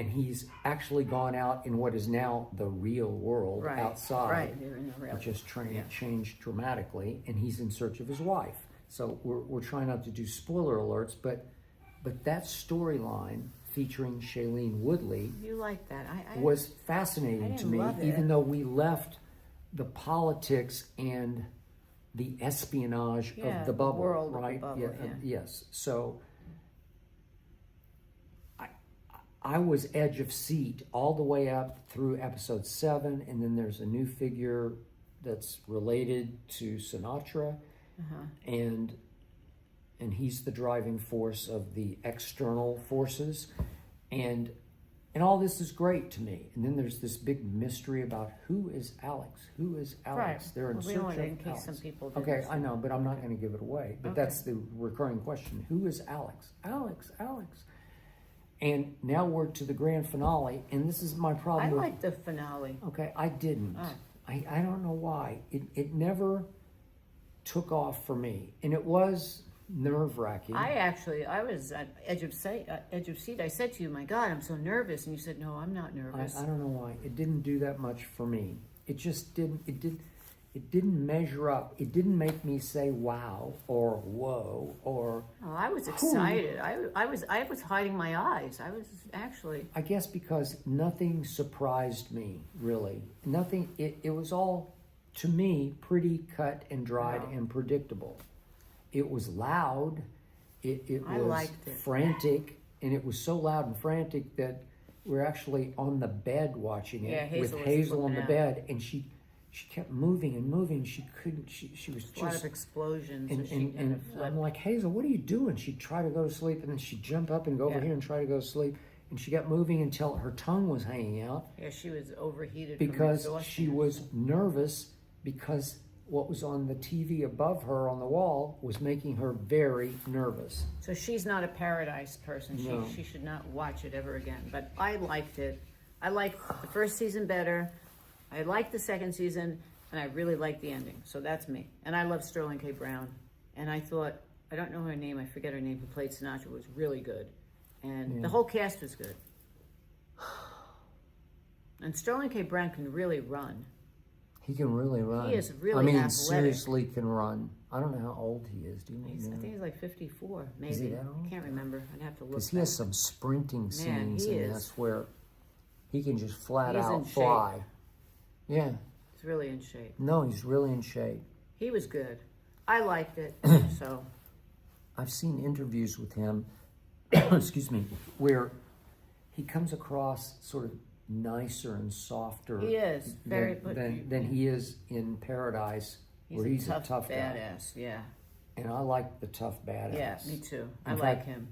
[SPEAKER 1] he's actually gone out in what is now the real world
[SPEAKER 2] Right.
[SPEAKER 1] outside,
[SPEAKER 2] Right. They're in the real.
[SPEAKER 1] which has
[SPEAKER 2] Yeah.
[SPEAKER 1] changed dramatically, and he's in search of his wife. So we're trying not to do spoiler alerts, but that storyline featuring Shailene Woodley
[SPEAKER 2] You like that? I
[SPEAKER 1] was fascinating
[SPEAKER 2] I
[SPEAKER 1] to
[SPEAKER 2] didn't
[SPEAKER 1] me,
[SPEAKER 2] love it.
[SPEAKER 1] even though we left the politics and the espionage
[SPEAKER 2] Yeah,
[SPEAKER 1] of the bubble,
[SPEAKER 2] world of the
[SPEAKER 1] right?
[SPEAKER 2] bubble, yeah.
[SPEAKER 1] Yes. So I was edge of seat all the way up through episode 7, and then there's a new figure that's related to Sinatra, and he's the driving force of the external forces, and all this is great to me. And then there's this big mystery about who is Alex? Who is Alex?
[SPEAKER 2] Right.
[SPEAKER 1] They're in
[SPEAKER 2] Well, we
[SPEAKER 1] search
[SPEAKER 2] want
[SPEAKER 1] of
[SPEAKER 2] it in case
[SPEAKER 1] Alex.
[SPEAKER 2] some people didn't
[SPEAKER 1] Okay,
[SPEAKER 2] see.
[SPEAKER 1] I know, but I'm not going to give it away. But
[SPEAKER 2] Okay.
[SPEAKER 1] that's the recurring question: who is Alex? Alex. And now we're to the grand finale, and this is my problem.
[SPEAKER 2] I
[SPEAKER 1] with-
[SPEAKER 2] like the finale.
[SPEAKER 1] Okay, I didn't.
[SPEAKER 2] Oh.
[SPEAKER 1] I don't know why. It never took off for me, and it was nerve-wracking.
[SPEAKER 2] I was at edge of seat. I said to you, "My God, I'm so nervous," and you said, "No, I'm not nervous."
[SPEAKER 1] I don't know why. It didn't do that much for me. It just didn't. It didn't measure up. It didn't make me say wow or whoa or.
[SPEAKER 2] Oh, I was excited. I was hiding my eyes. I was actually.
[SPEAKER 1] I guess because nothing surprised me, really. Nothing. It was all, to me, pretty cut and dried and predictable. It was loud. It
[SPEAKER 2] I
[SPEAKER 1] was
[SPEAKER 2] liked it.
[SPEAKER 1] frantic, and it was so loud and frantic that we're actually on the bed watching it
[SPEAKER 2] Yeah, Hazel
[SPEAKER 1] with
[SPEAKER 2] was
[SPEAKER 1] Hazel on
[SPEAKER 2] flipping
[SPEAKER 1] the
[SPEAKER 2] out.
[SPEAKER 1] bed, and she kept moving and moving. She couldn't. She was
[SPEAKER 2] A lot of
[SPEAKER 1] just.
[SPEAKER 2] explosions.
[SPEAKER 1] And,
[SPEAKER 2] she kind
[SPEAKER 1] and
[SPEAKER 2] of flipped.
[SPEAKER 1] I'm like, Hazel, what are you doing? She'd try to go to sleep, and then she'd jump up and go over
[SPEAKER 2] Yeah.
[SPEAKER 1] here and try to go to sleep. And she kept moving until her tongue was hanging out
[SPEAKER 2] Yeah, she was overheated from
[SPEAKER 1] because
[SPEAKER 2] exhaustion.
[SPEAKER 1] she was nervous because what was on the TV above her on the wall was making her very nervous.
[SPEAKER 2] So she's not a Paradise person.
[SPEAKER 1] No.
[SPEAKER 2] She should not watch it ever again. But I liked it. I liked the first season better. I liked the second season. and I really liked the ending. So that's me. And I love Sterling K. Brown. And I thought, I don't know her name, I forget her name, who played Sinatra, was really good. And the whole cast was good. And Sterling K. Brown can really run.
[SPEAKER 1] He can really run.
[SPEAKER 2] He is really
[SPEAKER 1] I mean,
[SPEAKER 2] athletic.
[SPEAKER 1] seriously can run. I don't know how old he is. Do you know?
[SPEAKER 2] I think he's like 54, maybe.
[SPEAKER 1] Is he that old?
[SPEAKER 2] I can't remember. I'd have to look.
[SPEAKER 1] Because he has some sprinting scenes
[SPEAKER 2] he
[SPEAKER 1] in
[SPEAKER 2] is.
[SPEAKER 1] this where he can just flat
[SPEAKER 2] He's
[SPEAKER 1] out
[SPEAKER 2] in shape.
[SPEAKER 1] fly. Yeah.
[SPEAKER 2] He's really in shape.
[SPEAKER 1] No, he's really in shape.
[SPEAKER 2] He was good. I liked it, so.
[SPEAKER 1] I've seen interviews with him, excuse me, where he comes across sort of nicer and softer
[SPEAKER 2] He is. Very,
[SPEAKER 1] than he is in Paradise, where he's a tough guy.
[SPEAKER 2] badass, yeah.
[SPEAKER 1] And I like the tough badass.
[SPEAKER 2] Yeah, me too. I
[SPEAKER 1] In
[SPEAKER 2] like
[SPEAKER 1] fact,
[SPEAKER 2] him.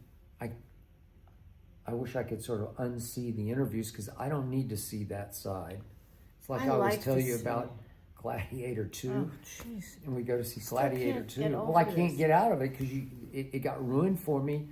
[SPEAKER 1] I wish I could sort of unsee the interviews because I don't need to see that side. It's like I always
[SPEAKER 2] like
[SPEAKER 1] tell
[SPEAKER 2] to
[SPEAKER 1] you
[SPEAKER 2] see.
[SPEAKER 1] about Gladiator 2.
[SPEAKER 2] Oh, jeez.
[SPEAKER 1] And we go to see Gladiator
[SPEAKER 2] can't
[SPEAKER 1] 2.
[SPEAKER 2] get
[SPEAKER 1] Well, I
[SPEAKER 2] over
[SPEAKER 1] can't
[SPEAKER 2] this.
[SPEAKER 1] get out of it because it got ruined for me.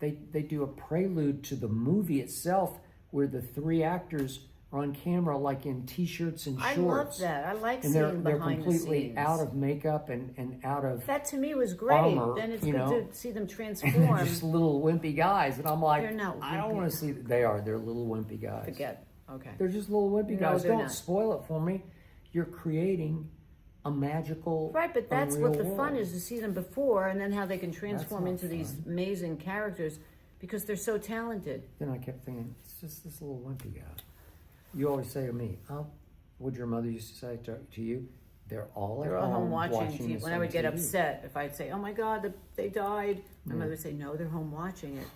[SPEAKER 1] They do a prelude to the movie itself where the three actors are on camera like in t-shirts and
[SPEAKER 2] I
[SPEAKER 1] shorts.
[SPEAKER 2] love that. I like
[SPEAKER 1] And
[SPEAKER 2] seeing
[SPEAKER 1] they're
[SPEAKER 2] behind the
[SPEAKER 1] completely
[SPEAKER 2] scenes.
[SPEAKER 1] out of makeup and out of
[SPEAKER 2] That to me was great.
[SPEAKER 1] armor,
[SPEAKER 2] Then it's
[SPEAKER 1] you
[SPEAKER 2] good
[SPEAKER 1] know.
[SPEAKER 2] to see them transform.
[SPEAKER 1] just little wimpy guys. And I'm like,
[SPEAKER 2] They're not
[SPEAKER 1] I don't
[SPEAKER 2] wimpy.
[SPEAKER 1] want to see. They are. They're little wimpy guys.
[SPEAKER 2] Forget. Okay.
[SPEAKER 1] They're just little wimpy
[SPEAKER 2] No,
[SPEAKER 1] guys.
[SPEAKER 2] they're
[SPEAKER 1] Don't
[SPEAKER 2] not.
[SPEAKER 1] spoil it for me. You're creating a magical,
[SPEAKER 2] Right, but that's what the
[SPEAKER 1] unreal
[SPEAKER 2] fun
[SPEAKER 1] world.
[SPEAKER 2] is, to see them before and then how they can transform
[SPEAKER 1] not
[SPEAKER 2] into these
[SPEAKER 1] fun.
[SPEAKER 2] amazing characters because they're so talented.
[SPEAKER 1] Then I kept thinking, it's just this little wimpy guy. You always say to me, oh, what your mother used to say to you? They're all at
[SPEAKER 2] They're all home watching TV.
[SPEAKER 1] this
[SPEAKER 2] When I
[SPEAKER 1] on
[SPEAKER 2] would get
[SPEAKER 1] TV."
[SPEAKER 2] upset, if I'd say, oh my God, they died, my mother would say, no, they're home watching it.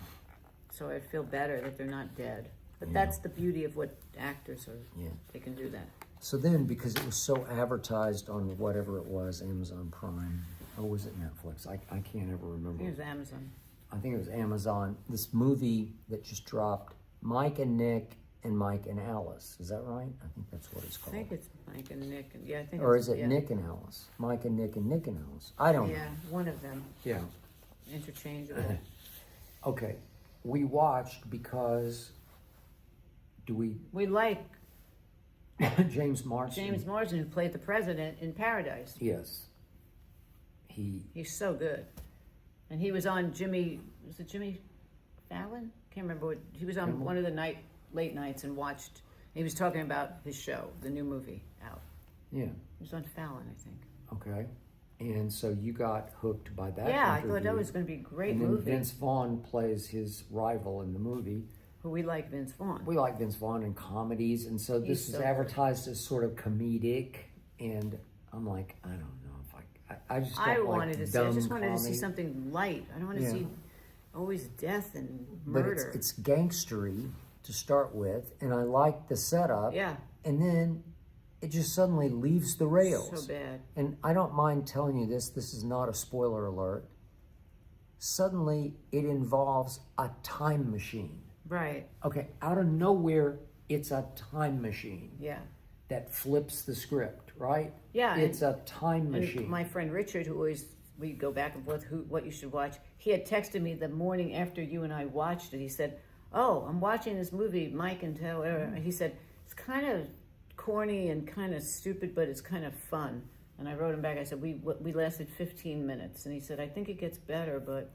[SPEAKER 2] So I'd feel better that they're not dead. But
[SPEAKER 1] Yeah.
[SPEAKER 2] that's the beauty of what actors are.
[SPEAKER 1] Yeah.
[SPEAKER 2] They can do that.
[SPEAKER 1] So then, because it was so advertised on whatever it was, Amazon Prime, or was it Netflix? I can't ever
[SPEAKER 2] I
[SPEAKER 1] remember.
[SPEAKER 2] think it was Amazon.
[SPEAKER 1] I think it was Amazon. This movie that just dropped, Mike and Nick and Mike and Alice. Is that right? I think that's what it's
[SPEAKER 2] I
[SPEAKER 1] called.
[SPEAKER 2] think it's Mike and Nick. And, yeah, I think
[SPEAKER 1] Or
[SPEAKER 2] it's,
[SPEAKER 1] is it
[SPEAKER 2] yeah.
[SPEAKER 1] Nick and Alice? Mike and Nick and Nick and Alice. I don't know.
[SPEAKER 2] Yeah, one of them.
[SPEAKER 1] Yeah.
[SPEAKER 2] Interchangeable.
[SPEAKER 1] Okay. We watched because
[SPEAKER 2] We like
[SPEAKER 1] James Marsden.
[SPEAKER 2] James Marsden, who played the president in Paradise.
[SPEAKER 1] Yes.
[SPEAKER 2] He's so good. And he was on Jimmy Fallon? Can't remember what, he was on one of the late nights and watched, he was talking about his show, the new movie out.
[SPEAKER 1] Yeah.
[SPEAKER 2] He was on Fallon, I think.
[SPEAKER 1] Okay. And so you got hooked by that
[SPEAKER 2] Yeah, I
[SPEAKER 1] interview.
[SPEAKER 2] thought that was going to be a great
[SPEAKER 1] And then
[SPEAKER 2] movie.
[SPEAKER 1] Vince Vaughn plays his rival in the movie.
[SPEAKER 2] Who we like, Vince Vaughn.
[SPEAKER 1] We like Vince Vaughn in comedies, and so this
[SPEAKER 2] He's
[SPEAKER 1] is
[SPEAKER 2] so
[SPEAKER 1] advertised as sort of comedic, and I'm like, I don't know if I just don't
[SPEAKER 2] I
[SPEAKER 1] like
[SPEAKER 2] wanted to see,
[SPEAKER 1] dumb
[SPEAKER 2] I just wanted to see
[SPEAKER 1] comedy.
[SPEAKER 2] something light. I don't want to
[SPEAKER 1] Yeah.
[SPEAKER 2] see always death and
[SPEAKER 1] But
[SPEAKER 2] murder.
[SPEAKER 1] it's gangstery to start with, and I like the setup.
[SPEAKER 2] Yeah.
[SPEAKER 1] And then it just suddenly leaves the rails.
[SPEAKER 2] So bad.
[SPEAKER 1] And I don't mind telling you this is not a spoiler alert. Suddenly it involves a time machine.
[SPEAKER 2] Right.
[SPEAKER 1] Okay, out of nowhere, it's a time machine
[SPEAKER 2] Yeah.
[SPEAKER 1] that flips the script, right?
[SPEAKER 2] Yeah,
[SPEAKER 1] It's a time
[SPEAKER 2] And
[SPEAKER 1] machine.
[SPEAKER 2] my friend Richard, who always, we go back and forth, what you should watch, he had texted me the morning after you and I watched it. He said, oh, I'm watching this movie, Mike and Taylor. He said, it's kind of corny and kind of stupid, but it's kind of fun. And I wrote him back, I said, we lasted 15 minutes. And he said, I think it gets better, but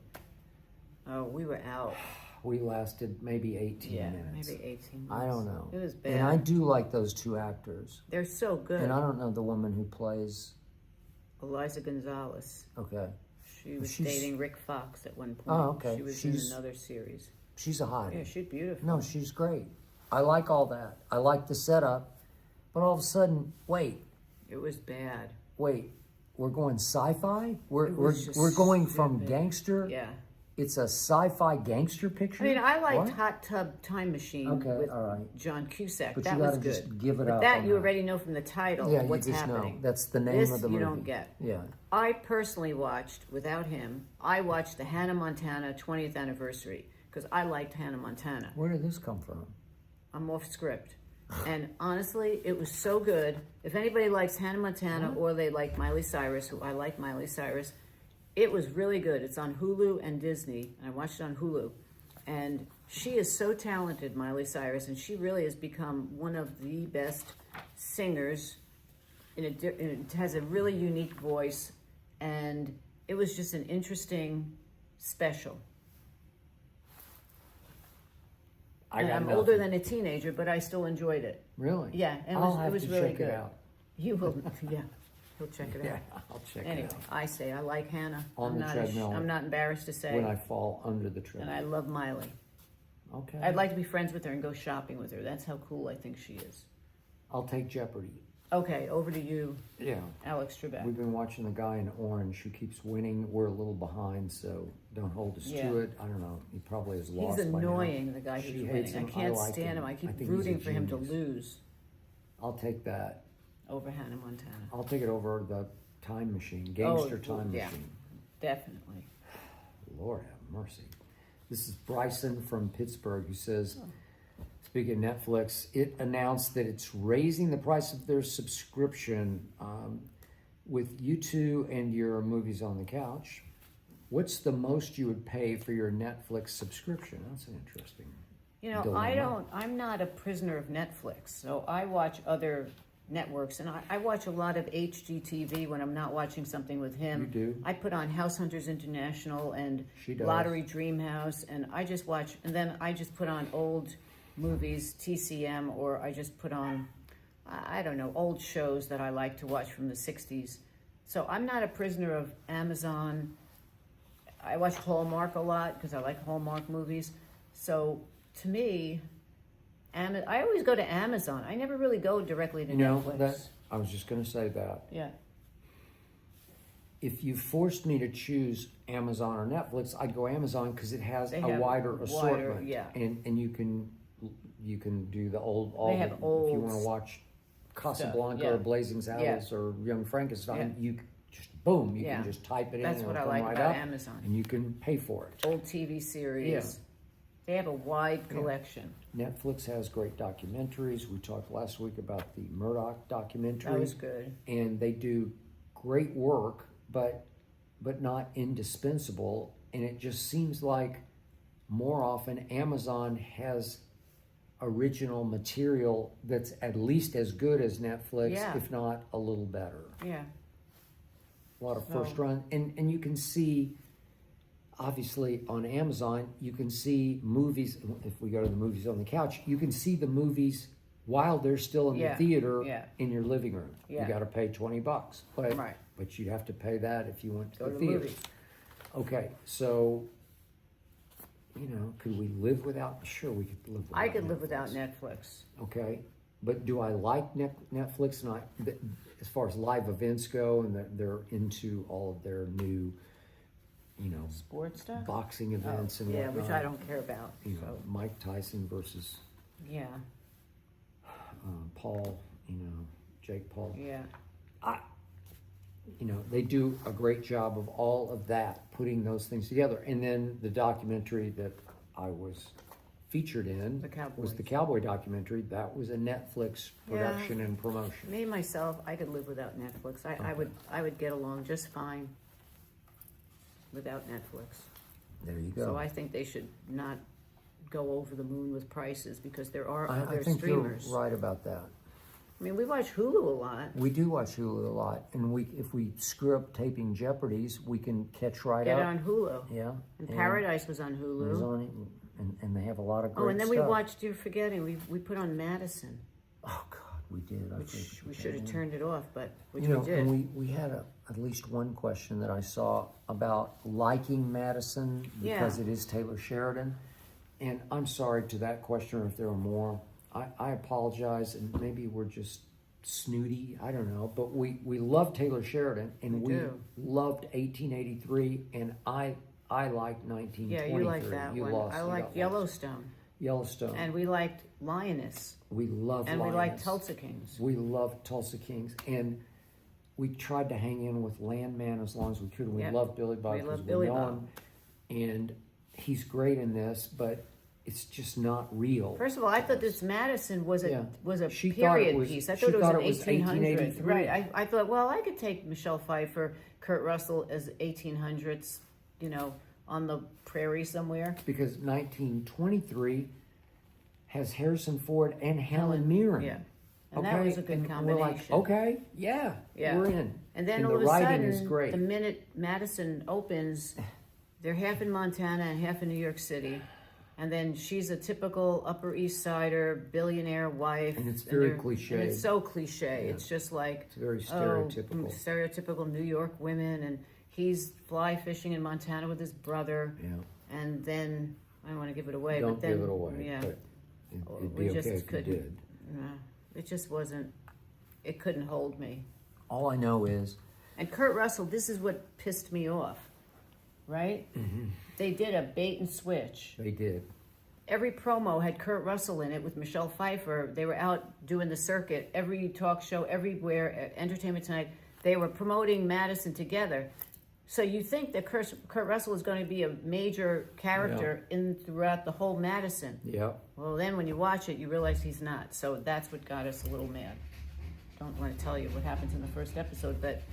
[SPEAKER 2] we were out.
[SPEAKER 1] We lasted maybe 18
[SPEAKER 2] Yeah,
[SPEAKER 1] minutes.
[SPEAKER 2] maybe 18 minutes.
[SPEAKER 1] I don't know.
[SPEAKER 2] It was bad.
[SPEAKER 1] And I do like those two actors.
[SPEAKER 2] They're so good.
[SPEAKER 1] And I don't know the woman who plays.
[SPEAKER 2] Eliza Gonzalez.
[SPEAKER 1] Okay.
[SPEAKER 2] She was
[SPEAKER 1] She's-
[SPEAKER 2] dating Rick Fox at one point.
[SPEAKER 1] Oh, okay.
[SPEAKER 2] She was
[SPEAKER 1] She's-
[SPEAKER 2] in another series.
[SPEAKER 1] She's a hottie.
[SPEAKER 2] Yeah, she's beautiful.
[SPEAKER 1] No, she's great. I like all that. I like the setup. But all of a sudden, wait,
[SPEAKER 2] It was bad.
[SPEAKER 1] we're going sci-fi? We're
[SPEAKER 2] was just
[SPEAKER 1] going from
[SPEAKER 2] stupid.
[SPEAKER 1] gangster?
[SPEAKER 2] Yeah.
[SPEAKER 1] It's a sci-fi gangster picture?
[SPEAKER 2] I mean, I liked
[SPEAKER 1] What?
[SPEAKER 2] Hot Tub Time Machine
[SPEAKER 1] Okay,
[SPEAKER 2] with
[SPEAKER 1] all right.
[SPEAKER 2] John Cusack.
[SPEAKER 1] But
[SPEAKER 2] that
[SPEAKER 1] you
[SPEAKER 2] was
[SPEAKER 1] gotta
[SPEAKER 2] good.
[SPEAKER 1] just give it
[SPEAKER 2] but
[SPEAKER 1] up
[SPEAKER 2] that
[SPEAKER 1] on
[SPEAKER 2] you
[SPEAKER 1] that.
[SPEAKER 2] already know from the title
[SPEAKER 1] Yeah,
[SPEAKER 2] what's
[SPEAKER 1] you just
[SPEAKER 2] happening.
[SPEAKER 1] know. That's the name
[SPEAKER 2] This
[SPEAKER 1] of the
[SPEAKER 2] you
[SPEAKER 1] movie.
[SPEAKER 2] don't get.
[SPEAKER 1] Yeah.
[SPEAKER 2] I personally watched, without him, I watched the Hannah Montana 20th anniversary because I liked Hannah Montana.
[SPEAKER 1] Where did this come from?
[SPEAKER 2] I'm off script. And honestly, it was so good. If anybody likes Hannah Montana or they like Miley Cyrus, who I like Miley Cyrus, it was really good. It's on Hulu and Disney, and I watched it on Hulu. And she is so talented, Miley Cyrus, and she really has become one of the best singers it has a really unique voice, and it was just an interesting special. I'm older than a teenager, but I still enjoyed it.
[SPEAKER 1] Really?
[SPEAKER 2] Yeah, and
[SPEAKER 1] I'll
[SPEAKER 2] it was
[SPEAKER 1] have to
[SPEAKER 2] really
[SPEAKER 1] check
[SPEAKER 2] good.
[SPEAKER 1] it out.
[SPEAKER 2] You will, yeah. He'll check it
[SPEAKER 1] Yeah,
[SPEAKER 2] out.
[SPEAKER 1] I'll check it
[SPEAKER 2] Anyway,
[SPEAKER 1] out.
[SPEAKER 2] I say I like Hannah.
[SPEAKER 1] On the treadmill.
[SPEAKER 2] I'm not embarrassed to say.
[SPEAKER 1] When I fall under the treadmill.
[SPEAKER 2] And I love Miley.
[SPEAKER 1] Okay.
[SPEAKER 2] I'd like to be friends with her and go shopping with her. That's how cool I think she is.
[SPEAKER 1] I'll take Jeopardy.
[SPEAKER 2] Okay, over to you,
[SPEAKER 1] Yeah.
[SPEAKER 2] Alex Trebek.
[SPEAKER 1] We've been watching the guy in orange who keeps winning. We're a little behind, so don't hold us
[SPEAKER 2] Yeah.
[SPEAKER 1] to it. I don't know. He probably is
[SPEAKER 2] He's
[SPEAKER 1] lost by now.
[SPEAKER 2] annoying, the guy who's
[SPEAKER 1] She
[SPEAKER 2] winning.
[SPEAKER 1] hates
[SPEAKER 2] I
[SPEAKER 1] him.
[SPEAKER 2] can't
[SPEAKER 1] like
[SPEAKER 2] stand him. I keep
[SPEAKER 1] think he's
[SPEAKER 2] rooting
[SPEAKER 1] a
[SPEAKER 2] for him to
[SPEAKER 1] genius.
[SPEAKER 2] lose
[SPEAKER 1] I'll take that.
[SPEAKER 2] over Hannah Montana.
[SPEAKER 1] I'll take it over the time machine, gangster time
[SPEAKER 2] yeah.
[SPEAKER 1] machine.
[SPEAKER 2] Definitely.
[SPEAKER 1] Lord have mercy. This is Bryson from Pittsburgh who says, speaking of Netflix, it announced that it's raising the price of their subscription with you two and your movies on the couch. What's the most you would pay for your Netflix subscription? That's an interesting
[SPEAKER 2] You know,
[SPEAKER 1] dilemma.
[SPEAKER 2] I'm not a prisoner of Netflix, so I watch other networks, and I watch a lot of HGTV when I'm not watching something with him.
[SPEAKER 1] You do?
[SPEAKER 2] I put on House Hunters International and
[SPEAKER 1] She does.
[SPEAKER 2] Lottery Dream House, and I just watch, and then I just put on old movies, TCM, or I just put on, I don't know, old shows that I like to watch from the 60s. So I'm not a prisoner of Amazon. I watch Hallmark a lot because I like Hallmark movies. So to me, I always go to Amazon. I never really go directly to Netflix.
[SPEAKER 1] I was just going to say that.
[SPEAKER 2] Yeah.
[SPEAKER 1] If you forced me to choose Amazon or Netflix, I'd go Amazon because it has
[SPEAKER 2] They
[SPEAKER 1] a
[SPEAKER 2] have
[SPEAKER 1] wider assortment.
[SPEAKER 2] yeah.
[SPEAKER 1] And you can do the old.
[SPEAKER 2] They have
[SPEAKER 1] if
[SPEAKER 2] old
[SPEAKER 1] you want to watch Casablanca
[SPEAKER 2] yeah.
[SPEAKER 1] or Blazing Saddles or Young Frankenstein, you just boom, you can just type it
[SPEAKER 2] That's
[SPEAKER 1] in.
[SPEAKER 2] what I
[SPEAKER 1] it'll
[SPEAKER 2] like
[SPEAKER 1] come right
[SPEAKER 2] about
[SPEAKER 1] up,
[SPEAKER 2] Amazon.
[SPEAKER 1] and you can pay for it.
[SPEAKER 2] Old TV series.
[SPEAKER 1] Yeah.
[SPEAKER 2] They have a wide collection.
[SPEAKER 1] Netflix has great documentaries. We talked last week about the Murdoch documentary.
[SPEAKER 2] That was good.
[SPEAKER 1] And they do great work, but not indispensable. And it just seems like more often Amazon has original material that's at least as good as Netflix, if not a little better.
[SPEAKER 2] Yeah.
[SPEAKER 1] A lot of first run. And you can see, obviously, on Amazon, you can see movies. If we go to the movies on the couch, you can see the movies while they're still in the theater in your living room.
[SPEAKER 2] Yeah.
[SPEAKER 1] You got to pay $20, but you'd have to pay that if you went to
[SPEAKER 2] Go
[SPEAKER 1] the
[SPEAKER 2] to
[SPEAKER 1] theater.
[SPEAKER 2] movies.
[SPEAKER 1] Okay, so could we live without? Sure, we could live without.
[SPEAKER 2] I could
[SPEAKER 1] Netflix.
[SPEAKER 2] live without Netflix.
[SPEAKER 1] Okay, but do I like Netflix? And as far as live events go, and they're into all of their new,
[SPEAKER 2] Sports stuff?
[SPEAKER 1] boxing events and
[SPEAKER 2] yeah,
[SPEAKER 1] whatnot.
[SPEAKER 2] which I don't care about.
[SPEAKER 1] Mike Tyson versus Paul, Jake Paul.
[SPEAKER 2] Yeah.
[SPEAKER 1] They do a great job of all of that, putting those things together. And then the documentary that I was featured in was the Cowboy documentary. That was a Netflix production and promotion.
[SPEAKER 2] Me, myself, I could live without Netflix. I would get along just fine without Netflix.
[SPEAKER 1] There you go.
[SPEAKER 2] So I think they should not go over the moon with prices because there are
[SPEAKER 1] I
[SPEAKER 2] other
[SPEAKER 1] think
[SPEAKER 2] streamers.
[SPEAKER 1] you're right about that.
[SPEAKER 2] I mean, we watch Hulu a lot.
[SPEAKER 1] We do watch Hulu a lot, and if we screw up taping Jeopardies, we can catch right
[SPEAKER 2] Get
[SPEAKER 1] up.
[SPEAKER 2] it on Hulu.
[SPEAKER 1] Yeah.
[SPEAKER 2] And Paradise was on Hulu.
[SPEAKER 1] It was on it, and they have a lot of great
[SPEAKER 2] Oh, and then
[SPEAKER 1] stuff.
[SPEAKER 2] we watched, you're forgetting, we put on Madison.
[SPEAKER 1] Oh, God, we did.
[SPEAKER 2] Which we should have turned it off, but we
[SPEAKER 1] did.
[SPEAKER 2] did.
[SPEAKER 1] And we had at least one question that I saw about liking Madison because it is Taylor Sheridan. And I'm sorry to that questioner if there were more. I apologize, and maybe we're just snooty. I don't know. But we love Taylor Sheridan, and we loved 1883, and I like 1923.
[SPEAKER 2] Yeah, you like that one. I like Yellowstone.
[SPEAKER 1] Yellowstone.
[SPEAKER 2] And we liked Lioness.
[SPEAKER 1] We love
[SPEAKER 2] And
[SPEAKER 1] Lioness.
[SPEAKER 2] we liked Tulsa Kings.
[SPEAKER 1] We loved Tulsa Kings. And we tried to hang in with Landman as long as we could. We loved Billy Bob because we know him. And he's great in this, but it's just not real.
[SPEAKER 2] First of all, I thought this Madison was a
[SPEAKER 1] She
[SPEAKER 2] period
[SPEAKER 1] thought
[SPEAKER 2] piece. I thought it was an 1800s.
[SPEAKER 1] 1883.
[SPEAKER 2] Right. I thought, well, I could take Michelle Pfeiffer, Kurt Russell as 1800s, on the prairie somewhere.
[SPEAKER 1] Because 1923 has Harrison Ford and Helen Mirren.
[SPEAKER 2] Yeah. And that was a good
[SPEAKER 1] and
[SPEAKER 2] combination.
[SPEAKER 1] we're like, okay, yeah, we're in.
[SPEAKER 2] And then
[SPEAKER 1] and
[SPEAKER 2] all
[SPEAKER 1] the
[SPEAKER 2] of a
[SPEAKER 1] writing
[SPEAKER 2] sudden,
[SPEAKER 1] is great.
[SPEAKER 2] the minute Madison opens, they're half in Montana and half in New York City. And then she's a typical Upper East Sider, billionaire wife.
[SPEAKER 1] And it's very cliche.
[SPEAKER 2] And it's so cliche. Yeah. It's just like...
[SPEAKER 1] It's very stereotypical.
[SPEAKER 2] Stereotypical New York women. And he's fly fishing in Montana with his brother.
[SPEAKER 1] Yeah.
[SPEAKER 2] And then, I don't want to give it away.
[SPEAKER 1] Don't
[SPEAKER 2] but then,
[SPEAKER 1] give it away.
[SPEAKER 2] Yeah.
[SPEAKER 1] But it'd be okay if you did.
[SPEAKER 2] It just wasn't... It couldn't hold me.
[SPEAKER 1] All I know is...
[SPEAKER 2] And Kurt Russell, this is what pissed me off. Right? Mm-hmm. They did a bait and switch.
[SPEAKER 1] They did.
[SPEAKER 2] Every promo had Kurt Russell in it with Michelle Pfeiffer. They were out doing the circuit. Every talk show, everywhere, Entertainment Tonight, they were promoting Madison together. So you think that Kurt Russell is going to be a major character throughout the whole Madison.
[SPEAKER 1] Yeah.
[SPEAKER 2] Well, then when you watch it, you realize he's not. So that's what got us a little mad. Don't want to tell you what happens in the first episode, but...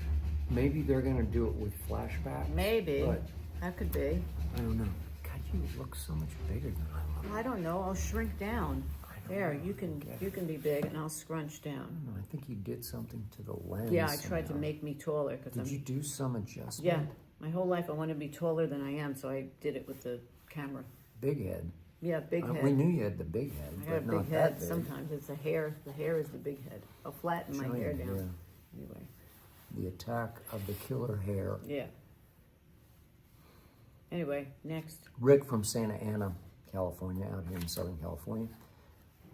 [SPEAKER 1] Maybe they're going to do it with flashbacks.
[SPEAKER 2] Maybe.
[SPEAKER 1] But
[SPEAKER 2] that could be.
[SPEAKER 1] I don't know. God, you look so much bigger than I look.
[SPEAKER 2] I don't know. I'll shrink down. There, you can be big, and I'll scrunch down.
[SPEAKER 1] I don't know. I think you did something to the lens.
[SPEAKER 2] Yeah, I tried to make me taller.
[SPEAKER 1] Did you do some adjustment?
[SPEAKER 2] Yeah, my whole life I wanted to be taller than I am, so I did it with the camera.
[SPEAKER 1] Big head.
[SPEAKER 2] Yeah, big head.
[SPEAKER 1] We knew you had the big head,
[SPEAKER 2] I
[SPEAKER 1] but
[SPEAKER 2] got a
[SPEAKER 1] not
[SPEAKER 2] big
[SPEAKER 1] that
[SPEAKER 2] head.
[SPEAKER 1] big.
[SPEAKER 2] Sometimes it's the hair. The hair is the big head. I'll flatten my hair down.
[SPEAKER 1] Yeah.
[SPEAKER 2] Anyway.
[SPEAKER 1] The attack of the killer hair.
[SPEAKER 2] Yeah. Anyway, next.
[SPEAKER 1] Rick from Santa Ana, California, out here in Southern California,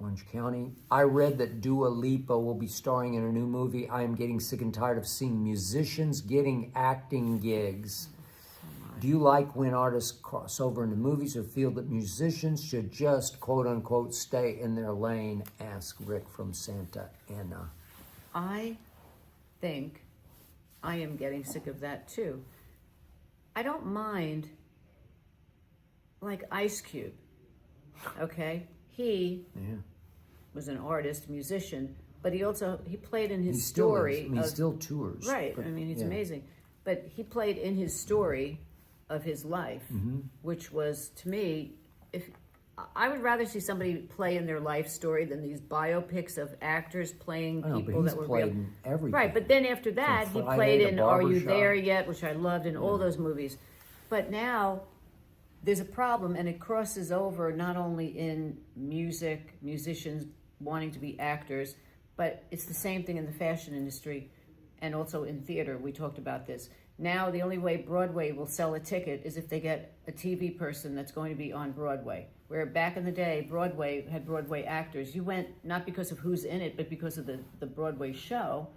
[SPEAKER 1] Orange County. I read that Dua Lipa will be starring in a new movie. I am getting sick and tired of seeing musicians getting acting gigs. Do you like when artists cross over into movies or feel that musicians should just, quote unquote, stay in their lane? Ask Rick from Santa Ana.
[SPEAKER 2] I think I am getting sick of that too. I don't mind, like Ice Cube, okay? He was an artist, musician, but he played in his story.
[SPEAKER 1] He still tours.
[SPEAKER 2] Right, I mean, it's amazing. But he played in his story of his life, which was, to me, I would rather see somebody play in their life story than these biopics of actors playing people that were real.
[SPEAKER 1] In everything.
[SPEAKER 2] Right, but then after that, he played in Are You There Yet, which I loved, and all those movies. But now, there's a problem, and it crosses over not only in music, musicians wanting to be actors, but it's the same thing in the fashion industry and also in theater. We talked about this. Now, the only way Broadway will sell a ticket is if they get a TV person that's going to be on Broadway. Where back in the day, Broadway had Broadway actors. You went not because of who's in it, but because of the Broadway show.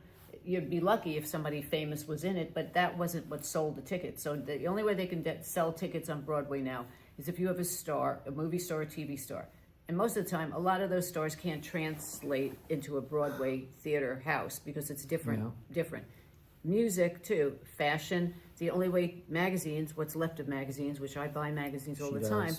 [SPEAKER 2] You'd be lucky if somebody famous was in it, but that wasn't what sold the ticket. So the only way they can sell tickets on Broadway now is if you have a star, a movie star, a TV star. And most of the time, a lot of those stars can't translate into a Broadway theater house because it's different. Music, too. Fashion. The only way magazines, what's left of magazines, which I buy magazines all the time,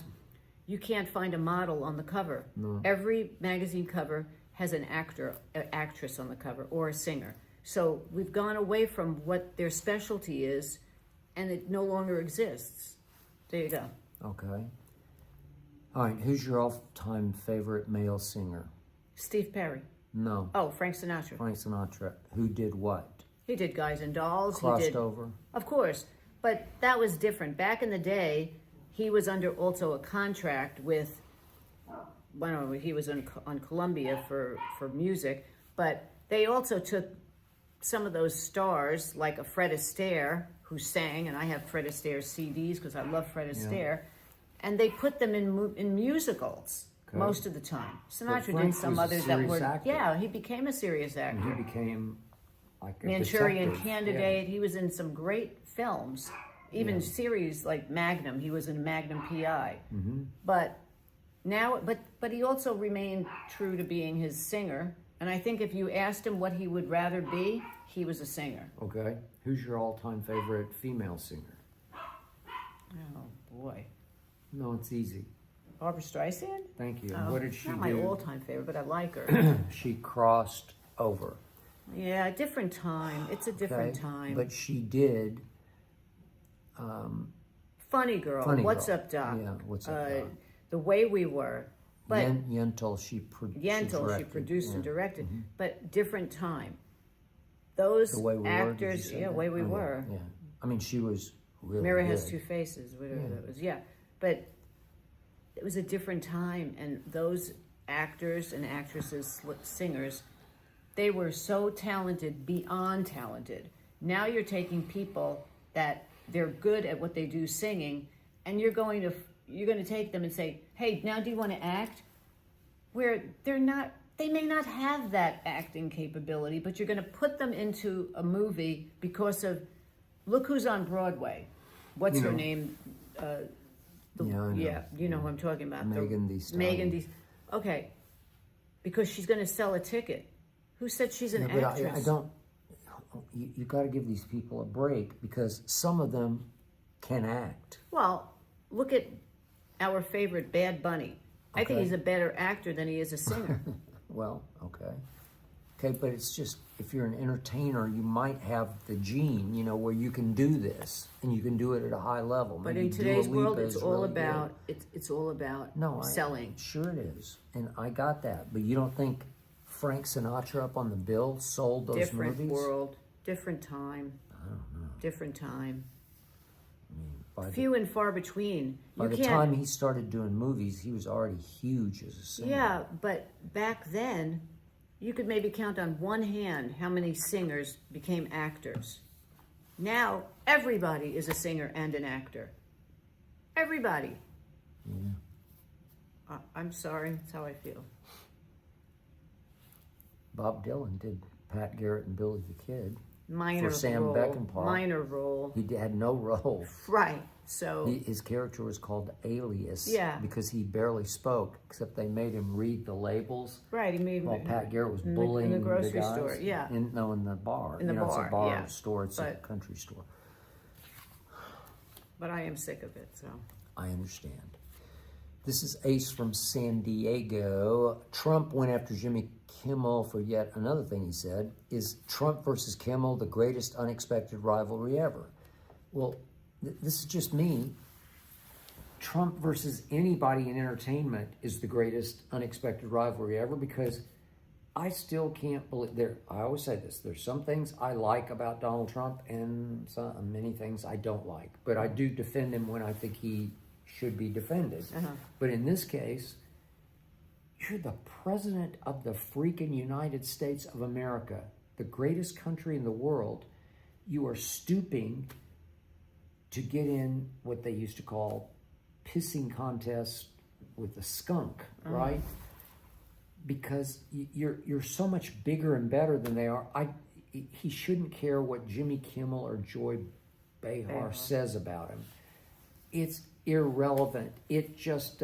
[SPEAKER 2] you can't find a model on the cover. No. Every magazine cover has an actress on the cover, or a singer. So we've gone away from what their specialty is, and it no longer exists. There you go.
[SPEAKER 1] Okay. All right, who's your all-time favorite male singer?
[SPEAKER 2] Steve Perry.
[SPEAKER 1] No.
[SPEAKER 2] Oh, Frank Sinatra.
[SPEAKER 1] Frank Sinatra. Who did what?
[SPEAKER 2] He did Guys and Dolls.
[SPEAKER 1] Crossed over?
[SPEAKER 2] Of course. But that was different. Back in the day, he was under also a contract with, well, he was on Columbia for music, but they also took some of those stars, like a Fred Astaire, who sang, and I have Fred Astaire's CDs because I love Fred Astaire, and they put them in musicals most of the time. Sinatra did some others that were... Actor. Yeah, he became a serious actor.
[SPEAKER 1] And he became... like
[SPEAKER 2] Manchurian Candidate. He was in some great films, even series like Magnum. He was in Magnum PI. But now, but he also remained true to being his singer. And I think if you asked him what he would rather be, he was a singer.
[SPEAKER 1] Okay. Who's your all-time favorite female singer?
[SPEAKER 2] Oh boy.
[SPEAKER 1] No, it's easy.
[SPEAKER 2] Barbra Streisand.
[SPEAKER 1] Thank you.
[SPEAKER 2] Oh,
[SPEAKER 1] What did she do?
[SPEAKER 2] Not my all-time favorite, but I like her.
[SPEAKER 1] She crossed over.
[SPEAKER 2] Yeah, a different time. It's a different time.
[SPEAKER 1] But she did.
[SPEAKER 2] Funny Girl. What's Up, Doc?
[SPEAKER 1] Yeah, What's Up, Doc?
[SPEAKER 2] The Way We Were. But
[SPEAKER 1] Yentl, she
[SPEAKER 2] produced and directed,
[SPEAKER 1] Mm-hmm.
[SPEAKER 2] but different time. Those
[SPEAKER 1] The Way We Were,
[SPEAKER 2] actors,
[SPEAKER 1] did you say that?
[SPEAKER 2] Way We
[SPEAKER 1] Oh,
[SPEAKER 2] Were.
[SPEAKER 1] Yeah. I mean, she was really
[SPEAKER 2] Mirror
[SPEAKER 1] good.
[SPEAKER 2] Has Two Faces, whatever that was. Yeah, but it was a different time, and those actors and actresses, singers, they were so talented, beyond talented. Now you're taking people that they're good at what they do singing, and you're going to take them and say, hey, now do you want to act? Where they may not have that acting capability, but you're going to put them into a movie because of, look who's on Broadway. What's her name?
[SPEAKER 1] I know.
[SPEAKER 2] You know who I'm talking about.
[SPEAKER 1] Megan Thee Stallion.
[SPEAKER 2] Megan Thee. Okay, because she's going to sell a ticket. Who said she's an
[SPEAKER 1] But
[SPEAKER 2] actress?
[SPEAKER 1] I don't. You got to give these people a break because some of them can act.
[SPEAKER 2] Well, look at our favorite Bad Bunny. I think
[SPEAKER 1] Okay.
[SPEAKER 2] he's a better actor than he is a singer.
[SPEAKER 1] Well, okay, but it's just if you're an entertainer, you might have the gene, where you can do this and you can do it at a high level.
[SPEAKER 2] But
[SPEAKER 1] Maybe
[SPEAKER 2] in today's
[SPEAKER 1] Dua
[SPEAKER 2] world,
[SPEAKER 1] Lipa
[SPEAKER 2] it's
[SPEAKER 1] is
[SPEAKER 2] all
[SPEAKER 1] really
[SPEAKER 2] about it's all about selling.
[SPEAKER 1] Sure it is, and I got that. But you don't think Frank Sinatra up on the bill sold those
[SPEAKER 2] Different
[SPEAKER 1] movies?
[SPEAKER 2] world, different time.
[SPEAKER 1] I don't know.
[SPEAKER 2] Different time.
[SPEAKER 1] By
[SPEAKER 2] Few and far between.
[SPEAKER 1] By the time he started doing movies, he was already huge as a singer.
[SPEAKER 2] Yeah, but back then, you could maybe count on one hand how many singers became actors. Now, everybody is a singer and an actor. Everybody.
[SPEAKER 1] Yeah.
[SPEAKER 2] I'm sorry, that's how I feel.
[SPEAKER 1] Bob Dylan did Pat Garrett and Billy the Kid.
[SPEAKER 2] Minor
[SPEAKER 1] For Sam
[SPEAKER 2] role.
[SPEAKER 1] Peckinpah.
[SPEAKER 2] Minor role.
[SPEAKER 1] He had no role.
[SPEAKER 2] Right. So
[SPEAKER 1] His character was called Alias.
[SPEAKER 2] Yeah.
[SPEAKER 1] Because he barely spoke, except they made him read the labels.
[SPEAKER 2] right, he made
[SPEAKER 1] While Pat Garrett was bullying
[SPEAKER 2] in the grocery
[SPEAKER 1] guys.
[SPEAKER 2] store. Yeah.
[SPEAKER 1] In the bar.
[SPEAKER 2] In the
[SPEAKER 1] It's
[SPEAKER 2] bar,
[SPEAKER 1] a bar
[SPEAKER 2] yeah.
[SPEAKER 1] store. It's a
[SPEAKER 2] But-
[SPEAKER 1] country store.
[SPEAKER 2] But I am sick of it. So
[SPEAKER 1] I understand. This is Ace from San Diego. Trump went after Jimmy Kimmel for yet another thing he said. Is Trump versus Kimmel the greatest unexpected rivalry ever? Well, this is just me. Trump versus anybody in entertainment is the greatest unexpected rivalry ever because I still can't believe I always say this. There's some things I like about Donald Trump and many things I don't like. But I do defend him when I think he should be defended. But in this case, you're the president of the freaking United States of America, the greatest country in the world. You are stooping to get in what they used to call pissing contests with a skunk, right? Because you're so much bigger and better than they are. He shouldn't care what Jimmy Kimmel or Joy Behar says about him. It's irrelevant. It just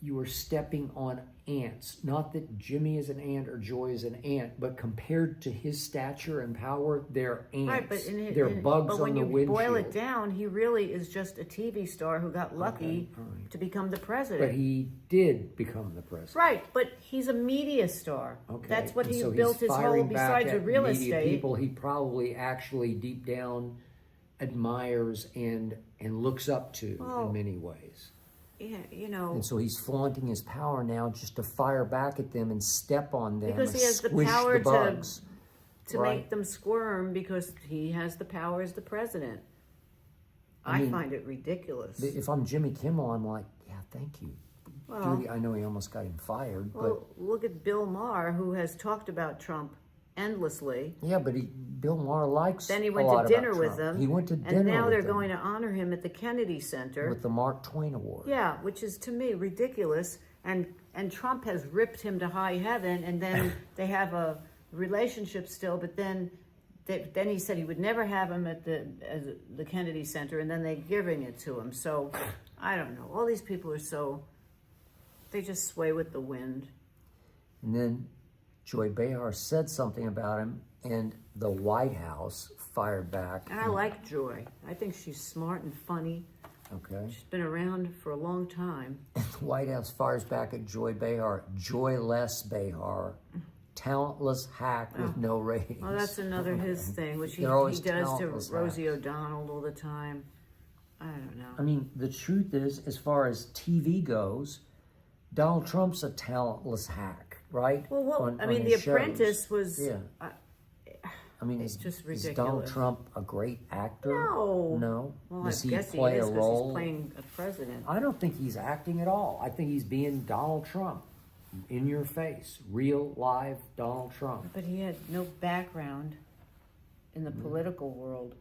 [SPEAKER 1] you are stepping on ants. Not that Jimmy is an ant or Joy is an ant, but compared to his stature and power, they're ants.
[SPEAKER 2] right, but
[SPEAKER 1] they're bugs
[SPEAKER 2] but when
[SPEAKER 1] on the
[SPEAKER 2] you
[SPEAKER 1] windshield.
[SPEAKER 2] boil it down, he really is just a TV star who got lucky to become the president.
[SPEAKER 1] But he did become the president.
[SPEAKER 2] Right, but he's a media star.
[SPEAKER 1] Okay.
[SPEAKER 2] That's what
[SPEAKER 1] And
[SPEAKER 2] he
[SPEAKER 1] so
[SPEAKER 2] built
[SPEAKER 1] he's
[SPEAKER 2] his
[SPEAKER 1] firing
[SPEAKER 2] whole,
[SPEAKER 1] back
[SPEAKER 2] besides the
[SPEAKER 1] at
[SPEAKER 2] real
[SPEAKER 1] media
[SPEAKER 2] estate.
[SPEAKER 1] people he probably actually deep down admires and looks up to in many ways.
[SPEAKER 2] Yeah, you know,
[SPEAKER 1] And so he's flaunting his power now just to fire back at them and step on them
[SPEAKER 2] because
[SPEAKER 1] and
[SPEAKER 2] he has the
[SPEAKER 1] squish
[SPEAKER 2] power
[SPEAKER 1] the bugs.
[SPEAKER 2] to
[SPEAKER 1] right?
[SPEAKER 2] make them squirm because he has the power as the president.
[SPEAKER 1] I
[SPEAKER 2] I
[SPEAKER 1] mean,
[SPEAKER 2] find it ridiculous.
[SPEAKER 1] If I'm Jimmy Kimmel, I'm like, yeah, thank you.
[SPEAKER 2] Well-
[SPEAKER 1] Dude, I know he almost got him fired,
[SPEAKER 2] Well, look at Bill Maher, who has talked about Trump endlessly.
[SPEAKER 1] but Bill Maher likes.
[SPEAKER 2] Then he
[SPEAKER 1] a
[SPEAKER 2] went
[SPEAKER 1] lot
[SPEAKER 2] to
[SPEAKER 1] about
[SPEAKER 2] dinner with
[SPEAKER 1] Trump.
[SPEAKER 2] them.
[SPEAKER 1] He went to dinner
[SPEAKER 2] and now
[SPEAKER 1] with
[SPEAKER 2] they're
[SPEAKER 1] them
[SPEAKER 2] going to honor him at the Kennedy Center.
[SPEAKER 1] with the Mark Twain Award.
[SPEAKER 2] Yeah, which is to me ridiculous. And Trump has ripped him to high heaven, and then they have a relationship still. But then he said he would never have him at the Kennedy Center, and then they're giving it to him. So I don't know. All these people are they just sway with the wind.
[SPEAKER 1] And then Joy Behar said something about him, and the White House fired back.
[SPEAKER 2] And I like Joy. I think she's smart and funny.
[SPEAKER 1] Okay.
[SPEAKER 2] She's been around for a long time.
[SPEAKER 1] The White House fires back at Joy Behar. Joyless Behar. Talentless hack with no ratings.
[SPEAKER 2] Well, that's another his thing, which he
[SPEAKER 1] They're always
[SPEAKER 2] does to
[SPEAKER 1] talentless
[SPEAKER 2] Rosie
[SPEAKER 1] hacks.
[SPEAKER 2] O'Donnell all the time. I don't know.
[SPEAKER 1] I mean, the truth is, as far as TV goes, Donald Trump's a talentless hack, right?
[SPEAKER 2] Well,
[SPEAKER 1] On
[SPEAKER 2] The
[SPEAKER 1] his shows.
[SPEAKER 2] Apprentice was.
[SPEAKER 1] Yeah. I mean,
[SPEAKER 2] It's just
[SPEAKER 1] is
[SPEAKER 2] ridiculous.
[SPEAKER 1] Donald Trump a great actor?
[SPEAKER 2] No.
[SPEAKER 1] No?
[SPEAKER 2] Well,
[SPEAKER 1] Does
[SPEAKER 2] I
[SPEAKER 1] he
[SPEAKER 2] guess
[SPEAKER 1] play
[SPEAKER 2] he is
[SPEAKER 1] a
[SPEAKER 2] because
[SPEAKER 1] role?
[SPEAKER 2] he's playing a president.
[SPEAKER 1] I don't think he's acting at all. I think he's being Donald Trump. In your face. Real, live Donald Trump.
[SPEAKER 2] But he had no background in the political world.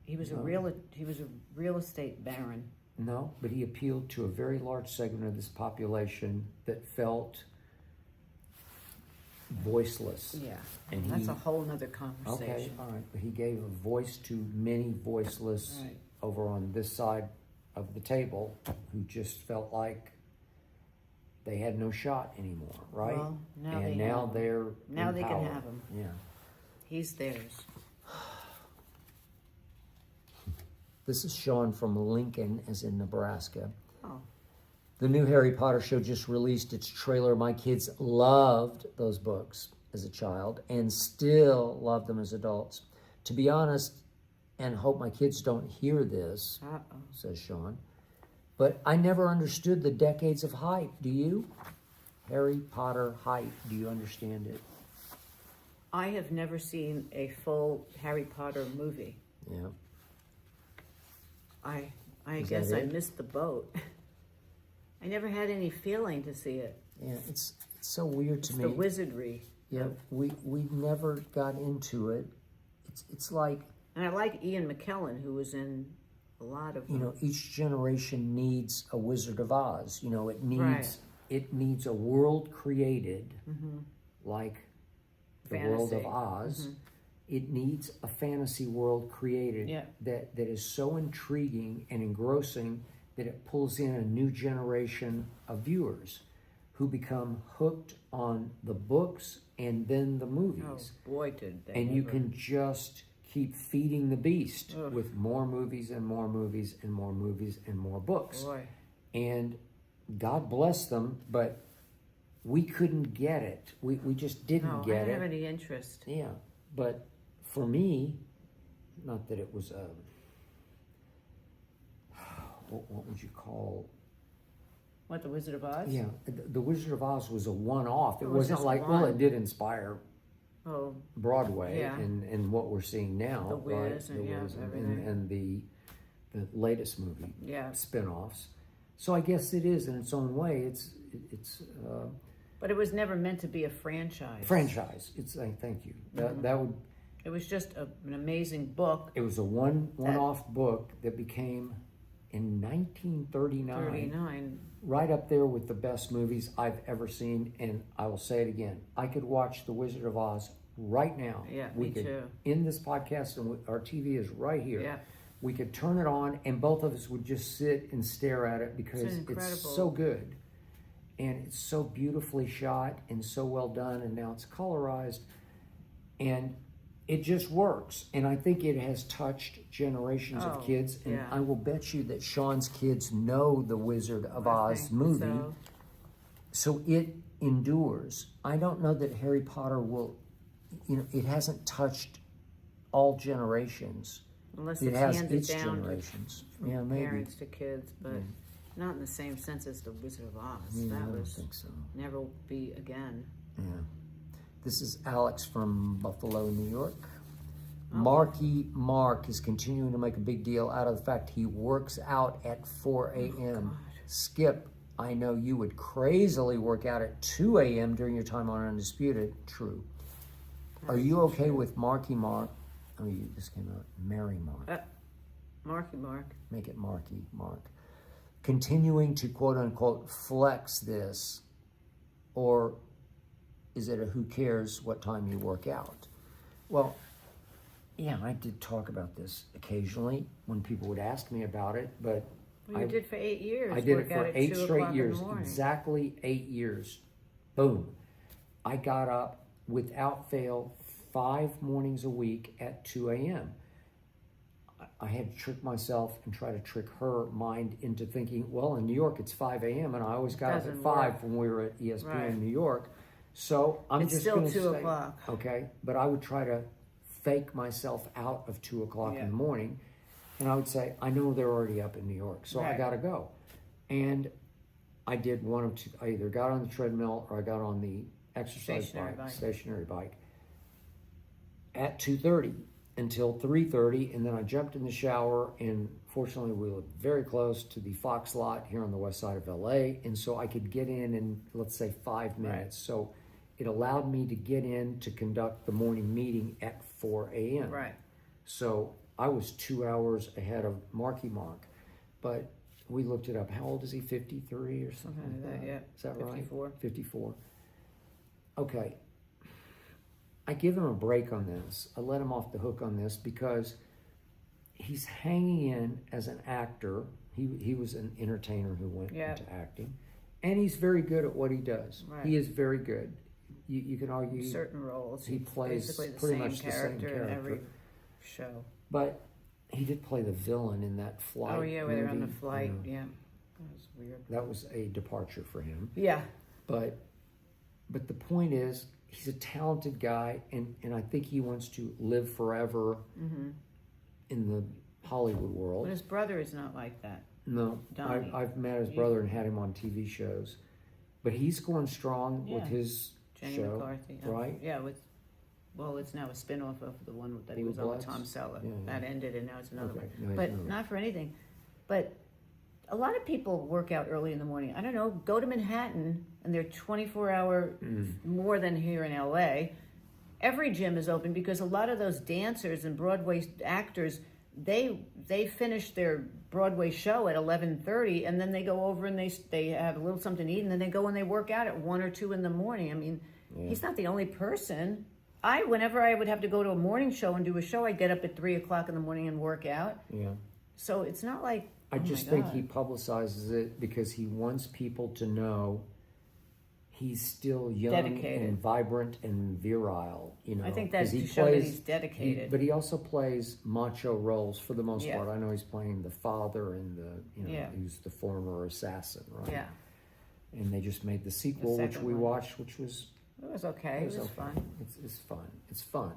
[SPEAKER 2] He was a real estate baron.
[SPEAKER 1] No, but he appealed to a very large segment of this population that felt voiceless.
[SPEAKER 2] Yeah,
[SPEAKER 1] And
[SPEAKER 2] that's a whole nother conversation.
[SPEAKER 1] Okay, all right. But he gave a voice to many voiceless
[SPEAKER 2] Right.
[SPEAKER 1] over on this side of the table who just felt like they had no shot anymore, right?
[SPEAKER 2] Well, now
[SPEAKER 1] and
[SPEAKER 2] they
[SPEAKER 1] now
[SPEAKER 2] have him.
[SPEAKER 1] they're
[SPEAKER 2] Now
[SPEAKER 1] in
[SPEAKER 2] they
[SPEAKER 1] power.
[SPEAKER 2] can have him.
[SPEAKER 1] Yeah.
[SPEAKER 2] He's theirs.
[SPEAKER 1] This is Sean from Lincoln, as in Nebraska.
[SPEAKER 2] Oh,
[SPEAKER 1] The new Harry Potter show just released its trailer. My kids loved those books as a child and still love them as adults. To be honest, and hope my kids don't hear this, says Sean, but I never understood the decades of hype. Do you? Harry Potter hype. Do you understand it?
[SPEAKER 2] I have never seen a full Harry Potter movie.
[SPEAKER 1] Yeah.
[SPEAKER 2] I
[SPEAKER 1] Is
[SPEAKER 2] guess
[SPEAKER 1] that
[SPEAKER 2] I
[SPEAKER 1] it?
[SPEAKER 2] missed the boat. I never had any feeling to see it.
[SPEAKER 1] Yeah, it's so weird to
[SPEAKER 2] It's
[SPEAKER 1] me.
[SPEAKER 2] the wizardry.
[SPEAKER 1] Yeah, we never got into it. It's like,
[SPEAKER 2] And I like Ian McKellen, who was in a lot of
[SPEAKER 1] you know, each generation needs a Wizard of Oz. You know, it needs
[SPEAKER 2] Right.
[SPEAKER 1] it needs a world created like the world of
[SPEAKER 2] Fantasy.
[SPEAKER 1] Oz. It needs a fantasy world created
[SPEAKER 2] Yeah.
[SPEAKER 1] that is so intriguing and engrossing that it pulls in a new generation of viewers who become hooked on the books and then the
[SPEAKER 2] Oh
[SPEAKER 1] movies.
[SPEAKER 2] boy, did they!
[SPEAKER 1] And you
[SPEAKER 2] ever.
[SPEAKER 1] can just keep feeding the beast
[SPEAKER 2] Ugh.
[SPEAKER 1] with more movies and more movies and more movies and more books.
[SPEAKER 2] Boy.
[SPEAKER 1] And God bless them, but we couldn't get it. We just didn't
[SPEAKER 2] No, I
[SPEAKER 1] get
[SPEAKER 2] didn't have
[SPEAKER 1] it.
[SPEAKER 2] any interest.
[SPEAKER 1] Yeah, but for me, not that it was a, what would you call?
[SPEAKER 2] What, the Wizard of Oz?
[SPEAKER 1] Yeah, the Wizard of Oz was a one-off. It
[SPEAKER 2] It was
[SPEAKER 1] wasn't
[SPEAKER 2] just
[SPEAKER 1] like, well,
[SPEAKER 2] one.
[SPEAKER 1] it did inspire
[SPEAKER 2] Oh,
[SPEAKER 1] Broadway
[SPEAKER 2] Yeah.
[SPEAKER 1] and what we're seeing now,
[SPEAKER 2] The Wiz
[SPEAKER 1] right?
[SPEAKER 2] and, yeah,
[SPEAKER 1] Wiz
[SPEAKER 2] everything.
[SPEAKER 1] and the latest movie
[SPEAKER 2] yeah.
[SPEAKER 1] spin-offs. So I guess it is in its own way. It's
[SPEAKER 2] But it was never meant to be a franchise.
[SPEAKER 1] franchise. It's thank you. That would.
[SPEAKER 2] It was just an amazing book.
[SPEAKER 1] It was a one-off book that became in 1939.
[SPEAKER 2] 39.
[SPEAKER 1] Right up there with the best movies I've ever seen, and I will say it again. I could watch The Wizard of Oz right now.
[SPEAKER 2] Yeah,
[SPEAKER 1] we
[SPEAKER 2] me
[SPEAKER 1] could,
[SPEAKER 2] too.
[SPEAKER 1] In this podcast, and our TV is right here.
[SPEAKER 2] Yeah.
[SPEAKER 1] We could turn it on, and both of us would just sit and stare at it because it's
[SPEAKER 2] incredible.
[SPEAKER 1] so good. And it's so beautifully shot and so well done, and now it's colorized. And it just works. And I think it has touched generations
[SPEAKER 2] Oh,
[SPEAKER 1] of kids. And
[SPEAKER 2] yeah.
[SPEAKER 1] I will bet you that Sean's kids know the Wizard of
[SPEAKER 2] I
[SPEAKER 1] Oz
[SPEAKER 2] think
[SPEAKER 1] movie.
[SPEAKER 2] so.
[SPEAKER 1] So it endures. I don't know that Harry Potter will, it hasn't touched all generations.
[SPEAKER 2] Unless
[SPEAKER 1] It
[SPEAKER 2] it's
[SPEAKER 1] has
[SPEAKER 2] handed
[SPEAKER 1] its
[SPEAKER 2] down
[SPEAKER 1] generations.
[SPEAKER 2] from
[SPEAKER 1] Yeah, maybe.
[SPEAKER 2] parents to kids, but not in the same sense as the Wizard of Oz.
[SPEAKER 1] Yeah, I
[SPEAKER 2] That
[SPEAKER 1] don't
[SPEAKER 2] was
[SPEAKER 1] think so.
[SPEAKER 2] never will be again.
[SPEAKER 1] Yeah. This is Alex from Buffalo, New York. Marky Mark is continuing to make a big deal out of the fact he works out at 4 a.m. Skip, I know you would crazily work out at 2 a.m. during your time on Undisputed. True. Are you okay with Marky Mark? Oh, this came out. Mary Mark.
[SPEAKER 2] Marky Mark.
[SPEAKER 1] Make it Marky Mark. Continuing to quote unquote flex this, or is it a who cares what time you work out? Well, yeah, I did talk about this occasionally when people would ask me about it, but
[SPEAKER 2] Well, you did for 8 years.
[SPEAKER 1] I did
[SPEAKER 2] work
[SPEAKER 1] it for
[SPEAKER 2] out at
[SPEAKER 1] 8
[SPEAKER 2] 2
[SPEAKER 1] straight
[SPEAKER 2] o'clock in the
[SPEAKER 1] years,
[SPEAKER 2] morning.
[SPEAKER 1] exactly 8 years. Boom. I got up without fail 5 mornings a week at 2 a.m. I had to trick myself and try to trick her mind into thinking, well, in New York it's 5 a.m. and I always got up at
[SPEAKER 2] Doesn't
[SPEAKER 1] 5
[SPEAKER 2] work.
[SPEAKER 1] when we were at ESPN
[SPEAKER 2] Right.
[SPEAKER 1] in New York. So I'm
[SPEAKER 2] It's
[SPEAKER 1] just
[SPEAKER 2] still
[SPEAKER 1] going to
[SPEAKER 2] 2
[SPEAKER 1] stay.
[SPEAKER 2] o'clock.
[SPEAKER 1] Okay, but I would try to fake myself out of 2 o'clock
[SPEAKER 2] Yeah.
[SPEAKER 1] in the morning. And I would say, I know they're already up in New York, so I
[SPEAKER 2] Right.
[SPEAKER 1] got to go. And I did one of two. I either got on the treadmill or I got on the exercise stationary bike at 2:30 until 3:30, and then I jumped in the shower, and fortunately we lived very close to the Fox lot here on the west side of LA, and so I could get in let's say 5 minutes. So it allowed me to get in to conduct the morning meeting at 4 a.m.
[SPEAKER 2] Right.
[SPEAKER 1] So I was 2 hours ahead of Marky Mark, but we looked it up. How old is he? 53 or something like that?
[SPEAKER 2] Yeah.
[SPEAKER 1] Is that
[SPEAKER 2] 54.
[SPEAKER 1] right? 54. Okay. I give him a break on this. I let him off the hook on this because he's hanging in as an actor. He was an entertainer who went into acting, and he's very good at what he does.
[SPEAKER 2] Right.
[SPEAKER 1] He is very good. You can argue
[SPEAKER 2] Certain roles.
[SPEAKER 1] he plays
[SPEAKER 2] basically the
[SPEAKER 1] pretty
[SPEAKER 2] same
[SPEAKER 1] much the same
[SPEAKER 2] character in every
[SPEAKER 1] character.
[SPEAKER 2] show.
[SPEAKER 1] But he did play the villain in that flight.
[SPEAKER 2] Oh yeah, where they're on the
[SPEAKER 1] movie.
[SPEAKER 2] flight.
[SPEAKER 1] Yeah.
[SPEAKER 2] Yeah, that was weird.
[SPEAKER 1] That was a departure for him.
[SPEAKER 2] Yeah.
[SPEAKER 1] But the point is, he's a talented guy, and I think he wants to live forever in the Hollywood world.
[SPEAKER 2] But his brother is not like that.
[SPEAKER 1] No,
[SPEAKER 2] Donnie.
[SPEAKER 1] I've met his brother and had him on TV shows, but he's going strong with his
[SPEAKER 2] Jenny
[SPEAKER 1] show,
[SPEAKER 2] McCarthy.
[SPEAKER 1] right?
[SPEAKER 2] Yeah, well, it's now a spin-off of the one that he
[SPEAKER 1] Blue
[SPEAKER 2] was on with
[SPEAKER 1] Bloods?
[SPEAKER 2] Tom Selleck.
[SPEAKER 1] Yeah, yeah.
[SPEAKER 2] That ended, and now it's another
[SPEAKER 1] Okay,
[SPEAKER 2] one.
[SPEAKER 1] now it's
[SPEAKER 2] But
[SPEAKER 1] another one.
[SPEAKER 2] not for anything. But a lot of people work out early in the morning. I don't know, go to Manhattan, and they're 24-hour, more than here in LA. Every gym is open because a lot of those dancers and Broadway actors, they finish their Broadway show at 11:30, and then they go over and they have a little something to eat, and then they go and they work out at 1 or 2 in the morning. I mean, he's not the only person. Whenever I would have to go to a morning show and do a show, I'd get up at 3 o'clock in the morning and work out.
[SPEAKER 1] Yeah.
[SPEAKER 2] So it's not like,
[SPEAKER 1] I just think he publicizes it because he wants people to know he's still young
[SPEAKER 2] Dedicated.
[SPEAKER 1] and vibrant and virile. You know,
[SPEAKER 2] I think that's
[SPEAKER 1] 'cause
[SPEAKER 2] to show that he's dedicated.
[SPEAKER 1] but he also plays macho roles for the most
[SPEAKER 2] Yeah.
[SPEAKER 1] part. I know he's playing the father and
[SPEAKER 2] Yeah.
[SPEAKER 1] he's the former assassin, right?
[SPEAKER 2] yeah,
[SPEAKER 1] And they just made the sequel, which
[SPEAKER 2] second
[SPEAKER 1] we
[SPEAKER 2] one.
[SPEAKER 1] watched, which was
[SPEAKER 2] it was okay. It was
[SPEAKER 1] okay.
[SPEAKER 2] fun.
[SPEAKER 1] It's fun. It's fun.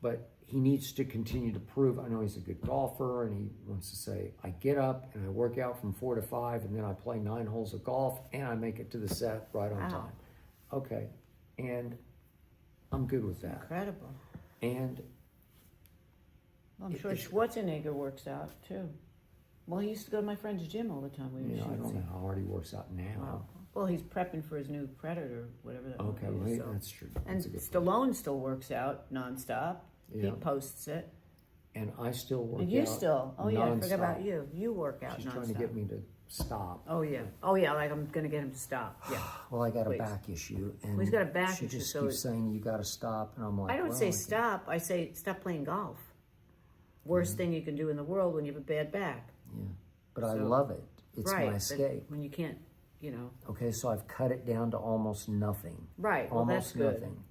[SPEAKER 1] But he needs to continue to prove. I know he's a good golfer, and he wants to say, I get up and I work out from 4 to 5, and then I play 9 holes of golf, and I make it to the set right on
[SPEAKER 2] Wow.
[SPEAKER 1] time. Okay. And I'm good with that.
[SPEAKER 2] Incredible.
[SPEAKER 1] And
[SPEAKER 2] I'm sure Schwarzenegger works out too. Well, he used to go to my friend's gym all the time. We would
[SPEAKER 1] I
[SPEAKER 2] shoot.
[SPEAKER 1] don't know how hard he works out now.
[SPEAKER 2] Wow. Well, he's prepping for his new Predator, whatever that
[SPEAKER 1] Okay,
[SPEAKER 2] movie
[SPEAKER 1] well,
[SPEAKER 2] is. So.
[SPEAKER 1] that's true.
[SPEAKER 2] And
[SPEAKER 1] That's a good point.
[SPEAKER 2] Stallone still works out nonstop.
[SPEAKER 1] Yeah.
[SPEAKER 2] He posts it.
[SPEAKER 1] And I still work
[SPEAKER 2] And you
[SPEAKER 1] out
[SPEAKER 2] still? Oh yeah, I forgot
[SPEAKER 1] nonstop.
[SPEAKER 2] about you. You work out
[SPEAKER 1] She's
[SPEAKER 2] nonstop.
[SPEAKER 1] trying to get me to stop.
[SPEAKER 2] Oh yeah. Like I'm gonna get him to stop. Yeah.
[SPEAKER 1] Well, I got
[SPEAKER 2] Please.
[SPEAKER 1] a back issue, and
[SPEAKER 2] Well, he's got a back
[SPEAKER 1] she
[SPEAKER 2] issue,
[SPEAKER 1] just
[SPEAKER 2] so
[SPEAKER 1] keeps saying you got to stop, and I'm like,
[SPEAKER 2] I don't
[SPEAKER 1] well,
[SPEAKER 2] say
[SPEAKER 1] can't.
[SPEAKER 2] stop. I say stop playing golf. Worst thing you can do in the world when you have a bad back.
[SPEAKER 1] Yeah, but I
[SPEAKER 2] So-
[SPEAKER 1] love it. It's
[SPEAKER 2] right.
[SPEAKER 1] my
[SPEAKER 2] but
[SPEAKER 1] escape.
[SPEAKER 2] when you can't,
[SPEAKER 1] Okay, so I've cut it down to almost nothing.
[SPEAKER 2] Right. Well,
[SPEAKER 1] Almost
[SPEAKER 2] that's good.
[SPEAKER 1] nothing.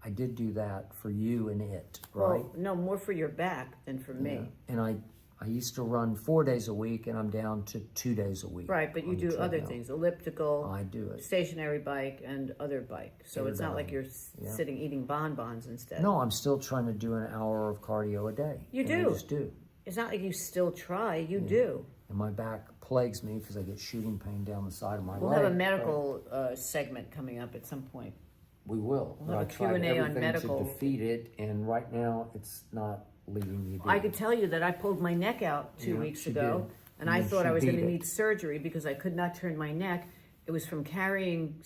[SPEAKER 1] I did do that for you and it,
[SPEAKER 2] Well,
[SPEAKER 1] right?
[SPEAKER 2] no, more for your back than for me.
[SPEAKER 1] Yeah. And I used to run 4 days a week, and I'm down to 2 days a week.
[SPEAKER 2] Right, but you
[SPEAKER 1] on the
[SPEAKER 2] do other
[SPEAKER 1] treadmill.
[SPEAKER 2] things, elliptical,
[SPEAKER 1] I do it.
[SPEAKER 2] stationary bike, and other bike. So it's not like you're sitting eating bonbons instead.
[SPEAKER 1] No, I'm still trying to do an hour of cardio a day.
[SPEAKER 2] You
[SPEAKER 1] and
[SPEAKER 2] do.
[SPEAKER 1] I just do.
[SPEAKER 2] It's not like you still try. You do.
[SPEAKER 1] And my back plagues me because I get shooting pain down the side of my
[SPEAKER 2] We'll
[SPEAKER 1] leg.
[SPEAKER 2] have a medical segment coming up at some point.
[SPEAKER 1] We will.
[SPEAKER 2] We'll have
[SPEAKER 1] I
[SPEAKER 2] a
[SPEAKER 1] tried
[SPEAKER 2] Q&A on
[SPEAKER 1] everything
[SPEAKER 2] medical.
[SPEAKER 1] to defeat it, and right now it's not leaving me.
[SPEAKER 2] I could tell you that I pulled my neck out 2
[SPEAKER 1] Yeah,
[SPEAKER 2] weeks
[SPEAKER 1] she
[SPEAKER 2] ago,
[SPEAKER 1] did.
[SPEAKER 2] and
[SPEAKER 1] And
[SPEAKER 2] I
[SPEAKER 1] then
[SPEAKER 2] thought
[SPEAKER 1] she
[SPEAKER 2] I was going to
[SPEAKER 1] beat it.
[SPEAKER 2] need surgery because I could not turn my neck. It was from carrying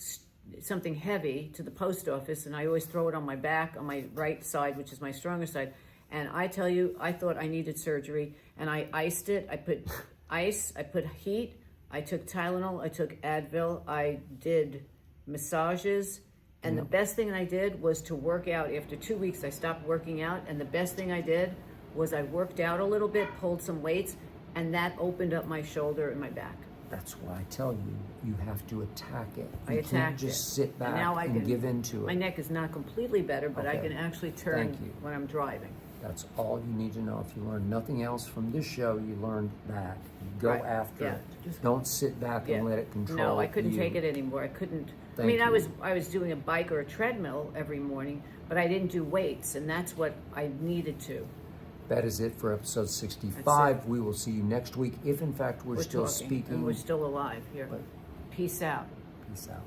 [SPEAKER 2] something heavy to the post office, and I always throw it on my back, on my right side, which is my stronger side. And I tell you, I thought I needed surgery, and I iced it. I put ice, I put heat, I took Tylenol, I took Advil, I did massages. And the best thing I did was to work out. After 2 weeks, I stopped working out. And the best thing I did was I worked out a little bit, pulled some weights, and that opened up my shoulder and my back.
[SPEAKER 1] That's why I tell you, you have to attack it.
[SPEAKER 2] I
[SPEAKER 1] You
[SPEAKER 2] attacked
[SPEAKER 1] can't just
[SPEAKER 2] it.
[SPEAKER 1] sit
[SPEAKER 2] And
[SPEAKER 1] back
[SPEAKER 2] now I
[SPEAKER 1] and
[SPEAKER 2] can-
[SPEAKER 1] give into
[SPEAKER 2] My
[SPEAKER 1] it.
[SPEAKER 2] neck is not completely better, but I
[SPEAKER 1] Okay.
[SPEAKER 2] can actually turn
[SPEAKER 1] Thank you.
[SPEAKER 2] when I'm driving.
[SPEAKER 1] That's all you need to know. If you learned nothing else from this show, you learned that. Go
[SPEAKER 2] Right.
[SPEAKER 1] after
[SPEAKER 2] Yeah.
[SPEAKER 1] it.
[SPEAKER 2] Just-
[SPEAKER 1] Don't sit back and let it control
[SPEAKER 2] No, I couldn't
[SPEAKER 1] you.
[SPEAKER 2] take it anymore. I couldn't. I
[SPEAKER 1] Thank
[SPEAKER 2] mean, I
[SPEAKER 1] you.
[SPEAKER 2] was doing a bike or a treadmill every morning, but I didn't do weights, and that's what I needed to.
[SPEAKER 1] That is it for episode 65. We will see you next week if, in fact, we're still
[SPEAKER 2] talking,
[SPEAKER 1] speaking.
[SPEAKER 2] and we're still alive here.
[SPEAKER 1] But-
[SPEAKER 2] Peace out.
[SPEAKER 1] Peace out.